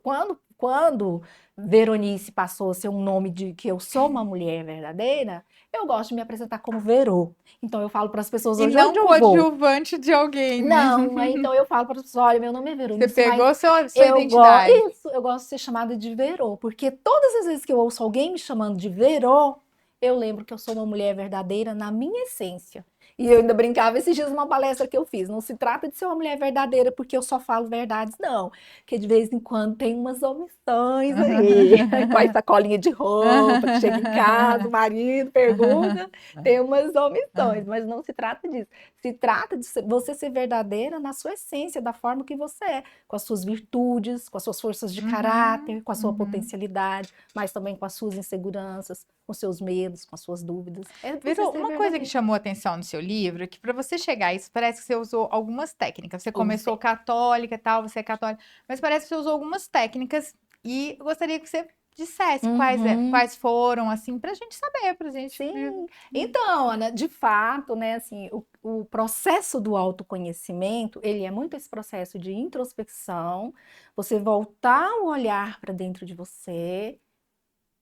A: Veronice passou a ser um nome de que eu sou uma mulher verdadeira, eu gosto de me apresentar como Verô. Então eu falo para as pessoas
B: E
A: hoje
B: não
A: onde eu vou.
B: coadjuvante de alguém, né?
A: Não, aí então eu falo para as pessoas, olha, meu nome é
B: Você
A: Veronice, mas
B: pegou sua identidade.
A: eu gosto de ser chamada de Verô, porque todas as vezes que eu ouço alguém me chamando de Verô, eu lembro que eu sou uma mulher verdadeira na minha essência. E eu ainda brincava esses dias numa palestra que eu fiz. Não se trata de ser uma mulher verdadeira porque eu só falo verdades, não. Porque de vez em quando tem umas omissões aí, com a sacolinha de roupa, que chega em casa, o marido pergunta, tem umas omissões, mas não se trata disso. Se trata de você ser verdadeira na sua essência, da forma que você é, com as suas virtudes, com as suas forças de
B: Uhum,
A: caráter, com a sua
B: uhum.
A: potencialidade, mas também com as suas inseguranças, com seus medos, com as suas dúvidas. É você
B: Virou
A: ser
B: uma coisa que
A: verdadeiro.
B: chamou atenção no seu livro, é que para você chegar a isso, parece que você usou algumas técnicas. Você começou
A: Usei.
B: católica e tal, você é católica, mas parece que você usou algumas técnicas e eu gostaria que você dissesse
A: Uhum.
B: quais foram, assim, para a gente saber, para a gente.
A: Sim. Então, Ana, de fato, né, assim, o processo do autoconhecimento, ele é muito esse processo de introspecção, você voltar o olhar para dentro de você,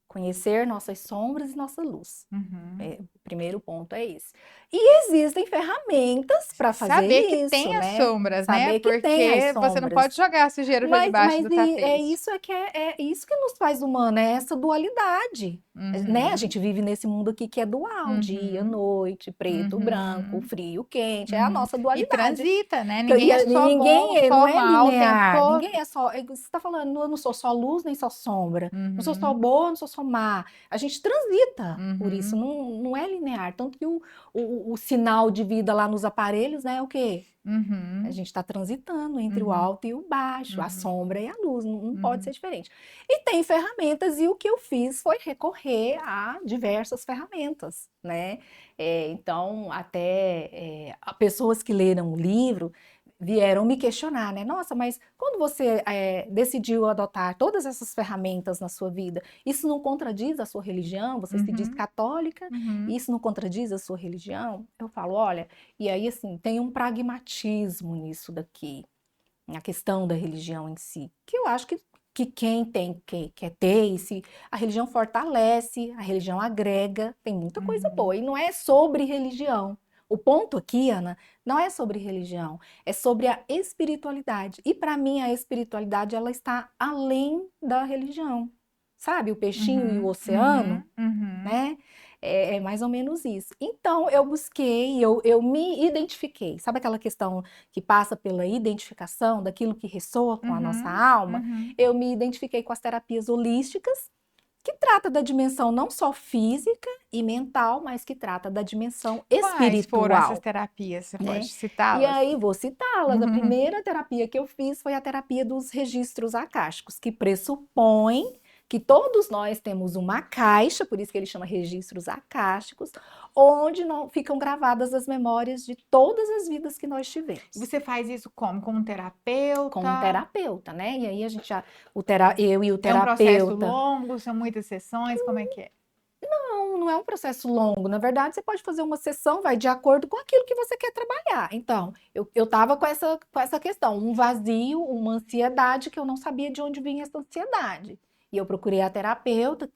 A: conhecer nossas sombras e nossa luz.
B: Uhum.
A: O primeiro ponto é esse. E existem ferramentas para fazer
B: Saber que
A: isso,
B: tem as
A: né?
B: sombras, né?
A: Saber que tem as
B: Porque você não
A: sombras.
B: pode jogar a sujeira já debaixo do
A: É
B: tapete.
A: isso é isso que nos faz humano, é essa dualidade, né? A
B: Uhum,
A: gente vive nesse mundo aqui que é dual, dia,
B: uhum,
A: noite, preto, branco,
B: uhum,
A: frio, quente, é a
B: uhum.
A: nossa
B: E
A: dualidade.
B: transita, né?
A: Então,
B: Ninguém é só bom,
A: não
B: só
A: é
B: mal o tempo
A: linear,
B: todo.
A: ninguém é só. Você está falando, eu não sou só luz nem só sombra, não sou só
B: Uhum,
A: boa, não sou só má. A gente transita por isso,
B: uhum,
A: não é linear. Tanto que o sinal de vida lá nos aparelhos, né, é o quê? A
B: uhum,
A: gente está transitando entre o
B: uhum,
A: alto e o baixo, a
B: uhum,
A: sombra e a luz, não pode ser
B: uhum.
A: diferente. E tem ferramentas, e o que eu fiz foi recorrer a diversas ferramentas, né? Então, até pessoas que leram o livro vieram me questionar, né? Nossa, mas quando você decidiu adotar todas essas ferramentas na sua vida, isso não contradiz a sua religião? Você se diz
B: Uhum,
A: católica, e
B: uhum,
A: isso não contradiz a sua religião? Eu falo, olha. E aí, assim, tem um pragmatismo nisso daqui, na questão da religião em si, que eu acho que quem quer ter, e se a religião fortalece, a religião agrega, tem muita coisa
B: uhum.
A: boa, e não é sobre religião. O ponto aqui, Ana, não é sobre religião, é sobre a espiritualidade. E para mim, a espiritualidade, ela está além da religião. Sabe, o peixinho e o
B: Uhum,
A: oceano?
B: uhum, uhum.
A: Né? É mais ou menos isso. Então, eu busquei, eu me identifiquei. Sabe aquela questão que passa pela identificação daquilo que ressoa com a nossa
B: Uhum,
A: alma?
B: uhum.
A: Eu me identifiquei com as terapias holísticas, que trata da dimensão não só física e mental, mas que trata da dimensão
B: Quais foram essas
A: espiritual,
B: terapias? Você
A: né?
B: pode
A: E
B: citá-las?
A: aí, vou citá-las. A
B: Uhum.
A: primeira terapia que eu fiz foi a terapia dos registros akáshicos, que pressupõe que todos nós temos uma caixa, por isso que ele chama registros akáshicos, onde não, ficam gravadas as memórias de todas as vidas que nós
B: E
A: tivemos.
B: você faz isso como? Com um
A: Com um
B: terapeuta?
A: terapeuta, né? E aí a gente já, eu e o
B: É um processo
A: terapeuta.
B: longo? São muitas sessões? Como é que é?
A: Não é um processo longo. Na verdade, você pode fazer uma sessão, vai de acordo com aquilo que você quer trabalhar. Então, eu tava com essa questão, um vazio, uma ansiedade que eu não sabia de onde vinha essa ansiedade. E eu procurei a terapeuta,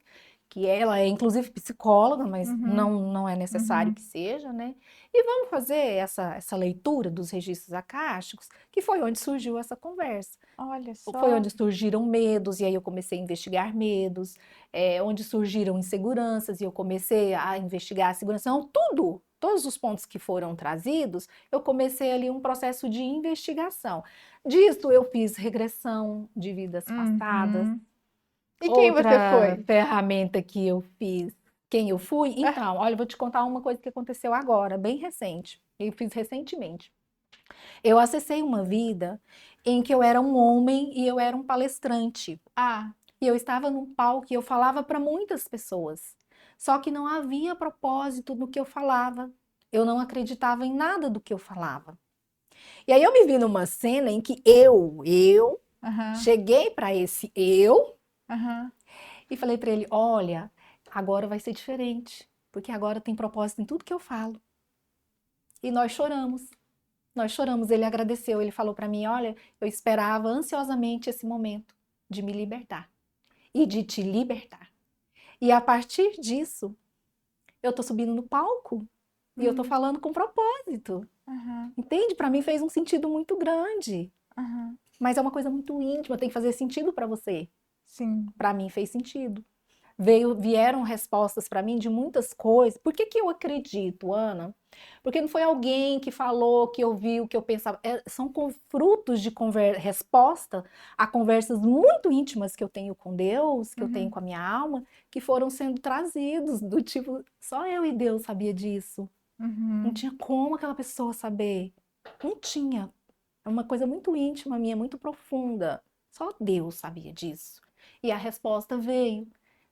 A: que ela é inclusive psicóloga, mas
B: Uhum,
A: não é necessário
B: uhum.
A: que seja, né? E vamos fazer essa leitura dos registros acásticos, que foi onde surgiu essa conversa.
B: Olha
A: Foi
B: só.
A: onde surgiram medos, e aí eu comecei a investigar medos, onde surgiram inseguranças, e eu comecei a investigar a segurança. Então, todos os pontos que foram trazidos, eu comecei ali um processo de investigação. Disso, eu fiz regressão de vidas passadas.
B: Uhum. E quem você
A: Outra
B: foi?
A: ferramenta que eu fiz, quem eu fui?
B: Ah,
A: Então, olha, eu vou te contar uma coisa que aconteceu agora, bem recente. Eu fiz recentemente. Eu acessei uma vida em que eu era um homem e eu era um palestrante.
B: ah,
A: E eu estava num palco e eu falava para muitas pessoas. Só que não havia propósito no que eu falava. Eu não acreditava em nada do que eu falava. E aí eu me vi numa cena em que eu
B: aham,
A: cheguei para esse eu
B: aham.
A: e falei para ele: "Olha, agora vai ser diferente, porque agora tem propósito em tudo que eu falo". E nós choramos. Nós choramos, ele agradeceu, ele falou para mim, olha, eu esperava ansiosamente esse momento de me libertar e de te libertar. E a partir disso, eu tô subindo no palco e eu tô falando com propósito.
B: Uhum.
A: Entende? Para mim fez um sentido muito grande.
B: Uhum.
A: Mas é uma coisa muito íntima, tem que fazer sentido para você.
B: Sim.
A: Para mim fez sentido. Vieram respostas para mim de muitas coisas. Por que eu acredito, Ana? Porque não foi alguém que falou, que ouviu, que eu pensava. São frutos de resposta a conversas muito íntimas que eu tenho com Deus, que eu tenho com a minha alma, que foram sendo trazidos do tipo, só eu e Deus sabia disso. Não tinha como aquela pessoa saber. Não tinha. É uma coisa muito íntima minha, muito profunda. Só Deus sabia disso. E a resposta veio.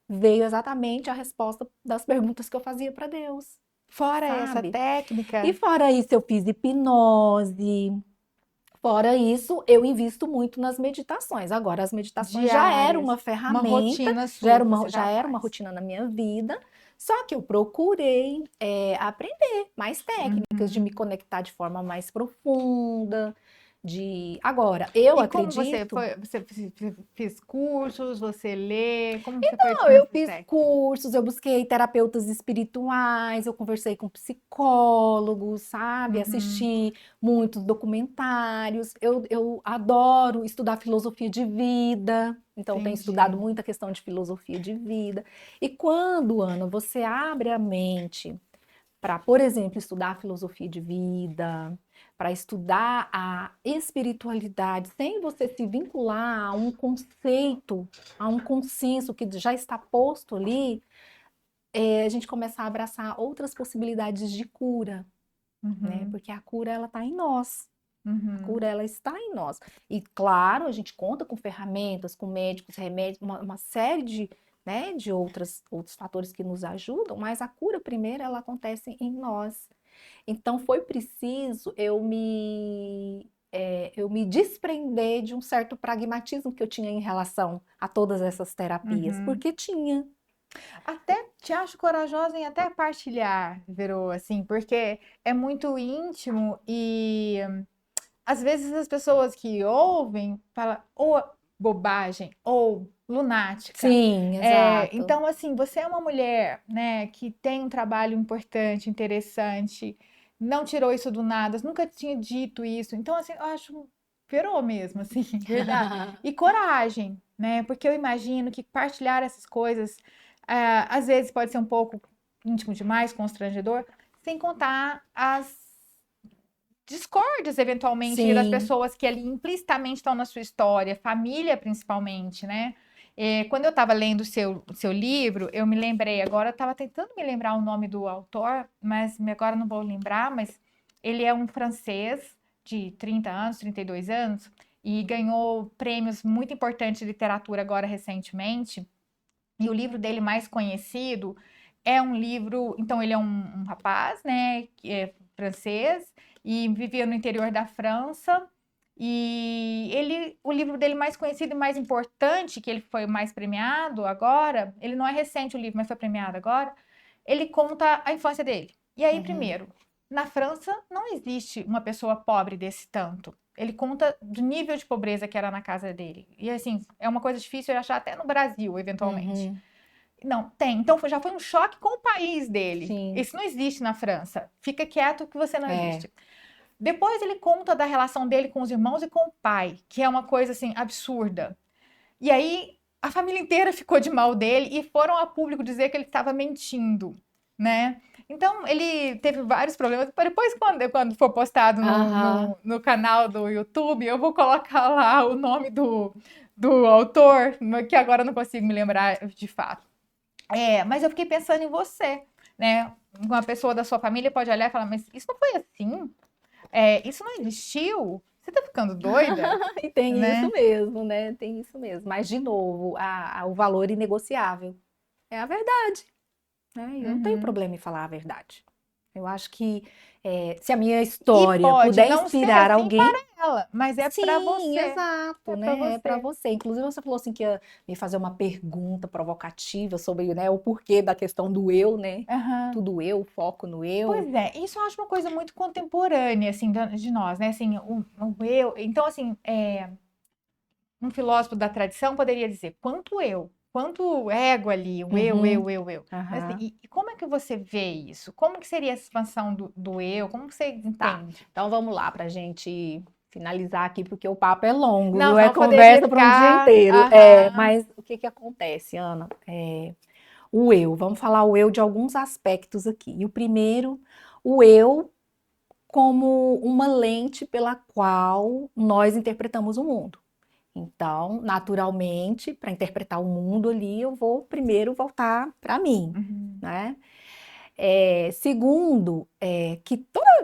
A: Veio exatamente a resposta das perguntas que eu fazia para Deus.
B: Fora essa
A: Sabe?
B: técnica,
A: E fora isso, eu fiz hipnose. Fora isso, eu invisto muito nas meditações. Agora, as meditações já era uma
B: diárias, uma
A: ferramenta,
B: rotina
A: já
B: sua
A: era
B: que você
A: já
B: já
A: era uma
B: faz.
A: rotina na minha vida. Só que eu procurei aprender mais técnicas de me conectar de forma mais profunda. Agora, eu
B: E como você
A: acredito.
B: foi? Você fez cursos, você lê? Como você foi
A: Não,
B: adquirindo
A: eu
B: essas
A: fiz
B: técnicas?
A: cursos, eu busquei terapeutas espirituais, eu conversei com psicólogos, sabe?
B: Uhum.
A: Assisti muitos documentários. Eu adoro estudar filosofia de vida, então eu tenho estudado
B: Entendi.
A: muita questão de filosofia de vida. E quando, Ana, você abre a mente para, por exemplo, estudar filosofia de vida, para estudar a espiritualidade, sem você se vincular a um conceito, a um consenso que já está posto ali, a gente começa a abraçar outras possibilidades de cura, né?
B: Uhum.
A: Porque a cura ela está em nós. A
B: Uhum.
A: cura ela está em nós. E claro, a gente conta com ferramentas, com médicos, remédios, uma série de, né, de outros fatores que nos ajudam, mas a cura primeiro ela acontece em nós. Então foi preciso eu me desprender de um certo pragmatismo que eu tinha em relação a todas essas terapias,
B: Uhum.
A: porque tinha.
B: Até te acho corajosa em até partilhar, Verô, assim, porque é muito íntimo e às vezes as pessoas que ouvem falam ou bobagem ou lunática.
A: Sim, exato.
B: Então, assim, você é uma mulher, né, que tem um trabalho importante, interessante, não tirou isso do nada, nunca tinha dito isso. Então, assim, eu acho Verô mesmo, assim, verdade. E coragem, né? Porque eu imagino que partilhar essas coisas, às vezes pode ser um pouco íntimo demais, constrangedor, sem contar as discórdias, eventualmente, das
A: Sim.
B: pessoas que ali implicitamente estão na sua história, família principalmente, né? Quando eu estava lendo o seu livro, eu me lembrei, agora eu estava tentando me lembrar o nome do autor, mas agora não vou lembrar, mas ele é um francês de 30 anos, 32 anos, e ganhou prêmios muito importantes de literatura agora recentemente. E o livro dele mais conhecido é um livro. Então, ele é um rapaz, né, que é francês e vivia no interior da França. E o livro dele mais conhecido e mais importante, que ele foi mais premiado agora, ele não é recente o livro, mas foi premiado agora. Ele conta a infância dele. E aí,
A: Uhum.
B: primeiro, na França não existe uma pessoa pobre desse tanto. Ele conta do nível de pobreza que era na casa dele. E assim, é uma coisa difícil de achar até no Brasil, eventualmente.
A: Uhum.
B: Não, tem. Então já foi um choque com o país dele.
A: Sim.
B: Isso não existe na França. Fica quieto que você não
A: É.
B: existe. Depois ele conta da relação dele com os irmãos e com o pai, que é uma coisa assim absurda. E aí a família inteira ficou de mal dele e foram a público dizer que ele estava mentindo, né? Então ele teve vários problemas. Depois, quando for postado no,
A: Aham.
B: no, no canal do YouTube, eu vou colocar lá o nome do autor, que agora eu não consigo me lembrar de fato. Mas eu fiquei pensando em você, né? Uma pessoa da sua família pode olhar e falar, mas isso não foi assim? Isso não existiu? Você tá ficando doida,
A: E tem isso
B: né?
A: mesmo, né? Tem isso mesmo. Mas, de novo, o valor inegociável é a verdade, né? E eu não tenho
B: Uhum.
A: problema em falar a verdade. Eu acho que se a minha
B: E
A: história
B: pode
A: puder
B: não ser
A: inspirar
B: assim para
A: alguém,
B: fala, mas é para
A: Sim,
B: você.
A: exato,
B: É para
A: né? É para
B: você.
A: você. Inclusive, você falou assim que ia me fazer uma pergunta provocativa sobre, né, o porquê da questão do eu, né?
B: Aham.
A: Tudo eu, foco no eu.
B: Pois é, isso eu acho uma coisa muito contemporânea, assim, de nós, né? Assim, o eu. Então, assim, um filósofo da tradição poderia dizer quanto ego ali, o
A: Uhum,
B: eu. Mas, assim,
A: aham.
B: e como é que você vê isso? Como que seria essa expansão do eu? Como que você
A: Tá.
B: entende?
A: Então vamos lá para a gente finalizar aqui, porque o papo é longo,
B: Não,
A: viu? É
B: senão poderia
A: conversa para um dia
B: ficar.
A: inteiro. É,
B: Aham.
A: mas o que que acontece, Ana? O eu, vamos falar o eu de alguns aspectos aqui. E o primeiro, o eu como uma lente pela qual nós interpretamos o mundo. Então, naturalmente, para interpretar o mundo ali, eu vou primeiro voltar para mim,
B: Uhum.
A: né? Segundo, que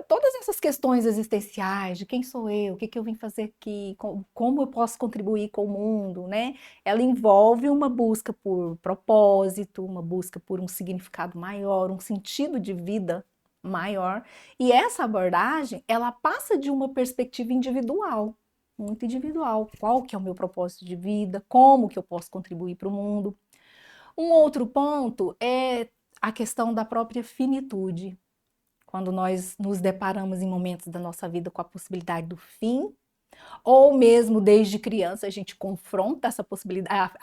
A: todas essas questões existenciais de quem sou eu, o que que eu vim fazer aqui, como eu posso contribuir com o mundo, né? Ela envolve uma busca por propósito, uma busca por um significado maior, um sentido de vida maior. E essa abordagem, ela passa de uma perspectiva individual, muito individual. Qual que é o meu propósito de vida? Como que eu posso contribuir para o mundo? Um outro ponto é a questão da própria finitude. Quando nós nos deparamos em momentos da nossa vida com a possibilidade do fim, ou mesmo desde criança a gente confronta essa possibilidade,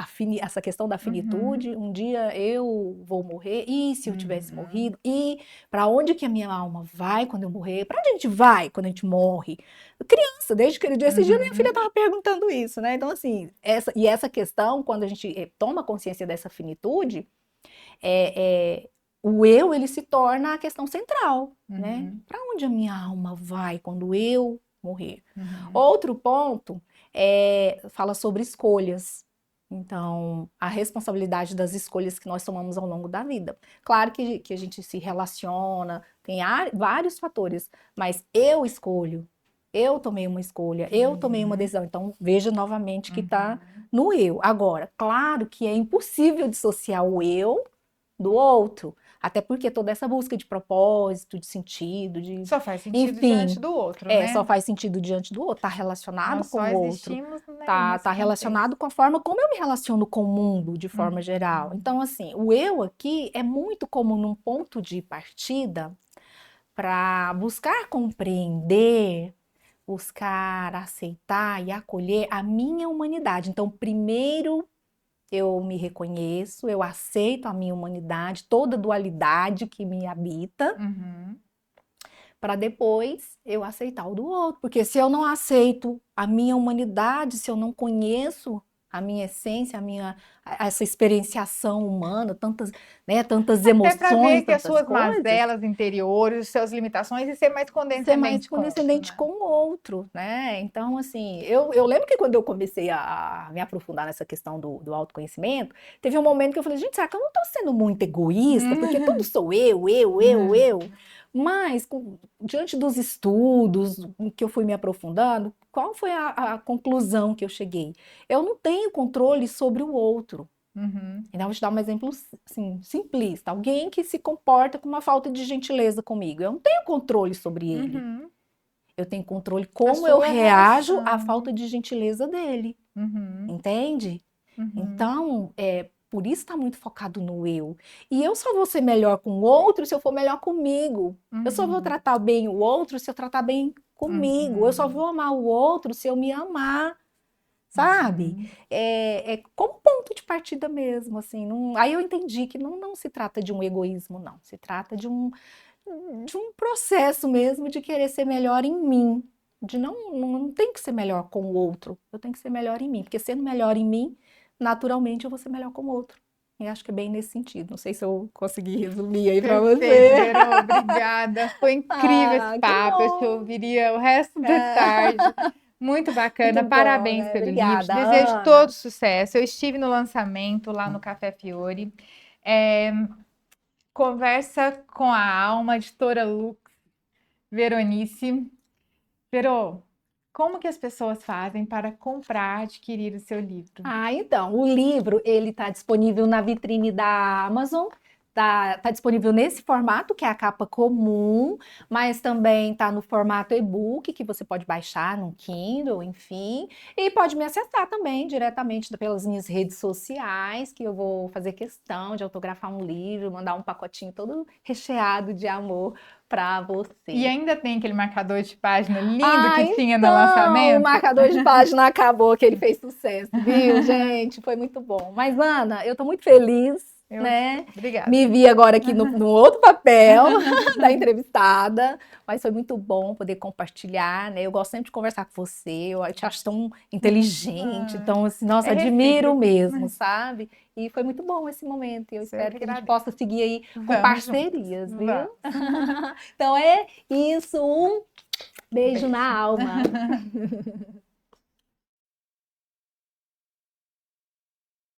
A: essa questão da
B: Uhum.
A: finitude. Um dia eu vou morrer, e se eu tivesse
B: Uhum.
A: morrido? E para onde que a minha alma vai quando eu morrer? Para onde a gente vai quando a gente morre? Criança, desde aquele dia, esse dia minha filha
B: Uhum.
A: estava perguntando isso, né? Então, assim, essa questão, quando a gente toma consciência dessa finitude, o eu, ele se torna a questão central, né?
B: Uhum.
A: Para onde a minha alma vai quando eu morrer?
B: Uhum.
A: Outro ponto fala sobre escolhas. Então, a responsabilidade das escolhas que nós tomamos ao longo da vida. Claro que a gente se relaciona, tem vários fatores, mas eu escolho, eu tomei uma escolha, eu tomei uma
B: Uhum.
A: decisão. Então, veja novamente que está
B: Uhum.
A: no eu. Agora, claro que é impossível dissociar o eu do outro, até porque toda essa busca de propósito, de sentido,
B: Só faz sentido diante
A: enfim,
B: do outro, né?
A: só faz sentido diante do outro, está relacionado
B: Nós
A: com
B: só
A: o outro,
B: existimos, né,
A: tá
B: nesse
A: relacionado
B: contexto.
A: com a forma como eu me relaciono com o mundo de forma geral.
B: Uhum.
A: Então, assim, o eu aqui é muito como num ponto de partida para buscar compreender, buscar aceitar e acolher a minha humanidade. Então, primeiro eu me reconheço, eu aceito a minha humanidade, toda a dualidade que me habita,
B: Uhum.
A: para depois eu aceitar o do outro. Porque se eu não aceito a minha humanidade, se eu não conheço a minha essência, essa experienciação humana, tantas
B: Até para
A: emoções,
B: ver que as
A: tantas
B: suas
A: coisas,
B: mazelas interiores, as suas limitações e ser mais
A: ser mais
B: condescendente com o outro,
A: condescendente
B: né?
A: com o outro, né? Então, assim, eu lembro que quando eu comecei a me aprofundar nessa questão do autoconhecimento, teve um momento que eu falei, gente, será que eu não estou sendo muito egoísta? Porque tudo sou eu. Mas, diante dos estudos que eu fui me aprofundando, qual foi a conclusão que eu cheguei? Eu não tenho controle sobre o outro.
B: Uhum.
A: Então, vou te dar um exemplo assim, simplista. Alguém que se comporta com uma falta de gentileza comigo. Eu não tenho controle sobre ele.
B: Uhum.
A: Eu tenho controle
B: A
A: como eu
B: sua
A: reajo à
B: reação.
A: falta de gentileza dele.
B: Uhum.
A: Entende?
B: Uhum.
A: Então, por isso está muito focado no eu. E eu só vou ser melhor com o outro se eu for melhor comigo. Eu só vou
B: Uhum.
A: tratar bem o outro se eu tratar bem comigo. Eu só
B: Uhum.
A: vou amar o outro se eu me amar. Sabe?
B: Uhum.
A: É como ponto de partida mesmo, assim. Aí eu entendi que não se trata de um egoísmo, não. Se trata de um processo mesmo de querer ser melhor em mim. De não tem que ser melhor com o outro. Eu tenho que ser melhor em mim. Porque sendo melhor em mim, naturalmente eu vou ser melhor com o outro. E acho que é bem nesse sentido. Não sei se eu consegui resumir aí para
B: Perfeito,
A: você.
B: Verô, obrigada. Foi incrível esse
A: Ah, que
B: papo. Eu te
A: bom!
B: ouviria o resto da tarde.
A: Ah,
B: Muito bacana.
A: muito bom,
B: Parabéns
A: né?
B: pelo livro. Te
A: Obrigada,
B: desejo todo
A: Ana.
B: sucesso. Eu estive no lançamento lá no Café Fiore. É, conversa com a alma, editora Lux, Veronice. Verô, como que as pessoas fazem para comprar, adquirir o seu livro?
A: Então, o livro ele está disponível na vitrine da Amazon, Tá disponível nesse formato, que é a capa comum, mas também tá no formato e-book, que você pode baixar no Kindle, enfim. E pode me acessar também diretamente pelas minhas redes sociais, que eu vou fazer questão de autografar um livro, mandar um pacotinho todo recheado de amor para você.
B: E ainda tem aquele marcador de página lindo
A: Ah,
B: que tinha no
A: então, o
B: lançamento?
A: marcador de página acabou, que ele fez sucesso, viu, gente? Foi muito bom. Mas, Ana, eu tô muito feliz, né?
B: Obrigada.
A: Me vi agora aqui no outro papel da entrevistada, mas foi muito bom poder compartilhar, né? Eu gosto sempre de conversar com você, eu te acho tão inteligente, então, assim, nossa,
B: É
A: admiro
B: recíproco.
A: mesmo, sabe? E foi muito bom esse momento, e eu espero que a gente possa seguir aí com
B: Vamos
A: parcerias,
B: juntos.
A: viu? Então é isso, um beijo na alma.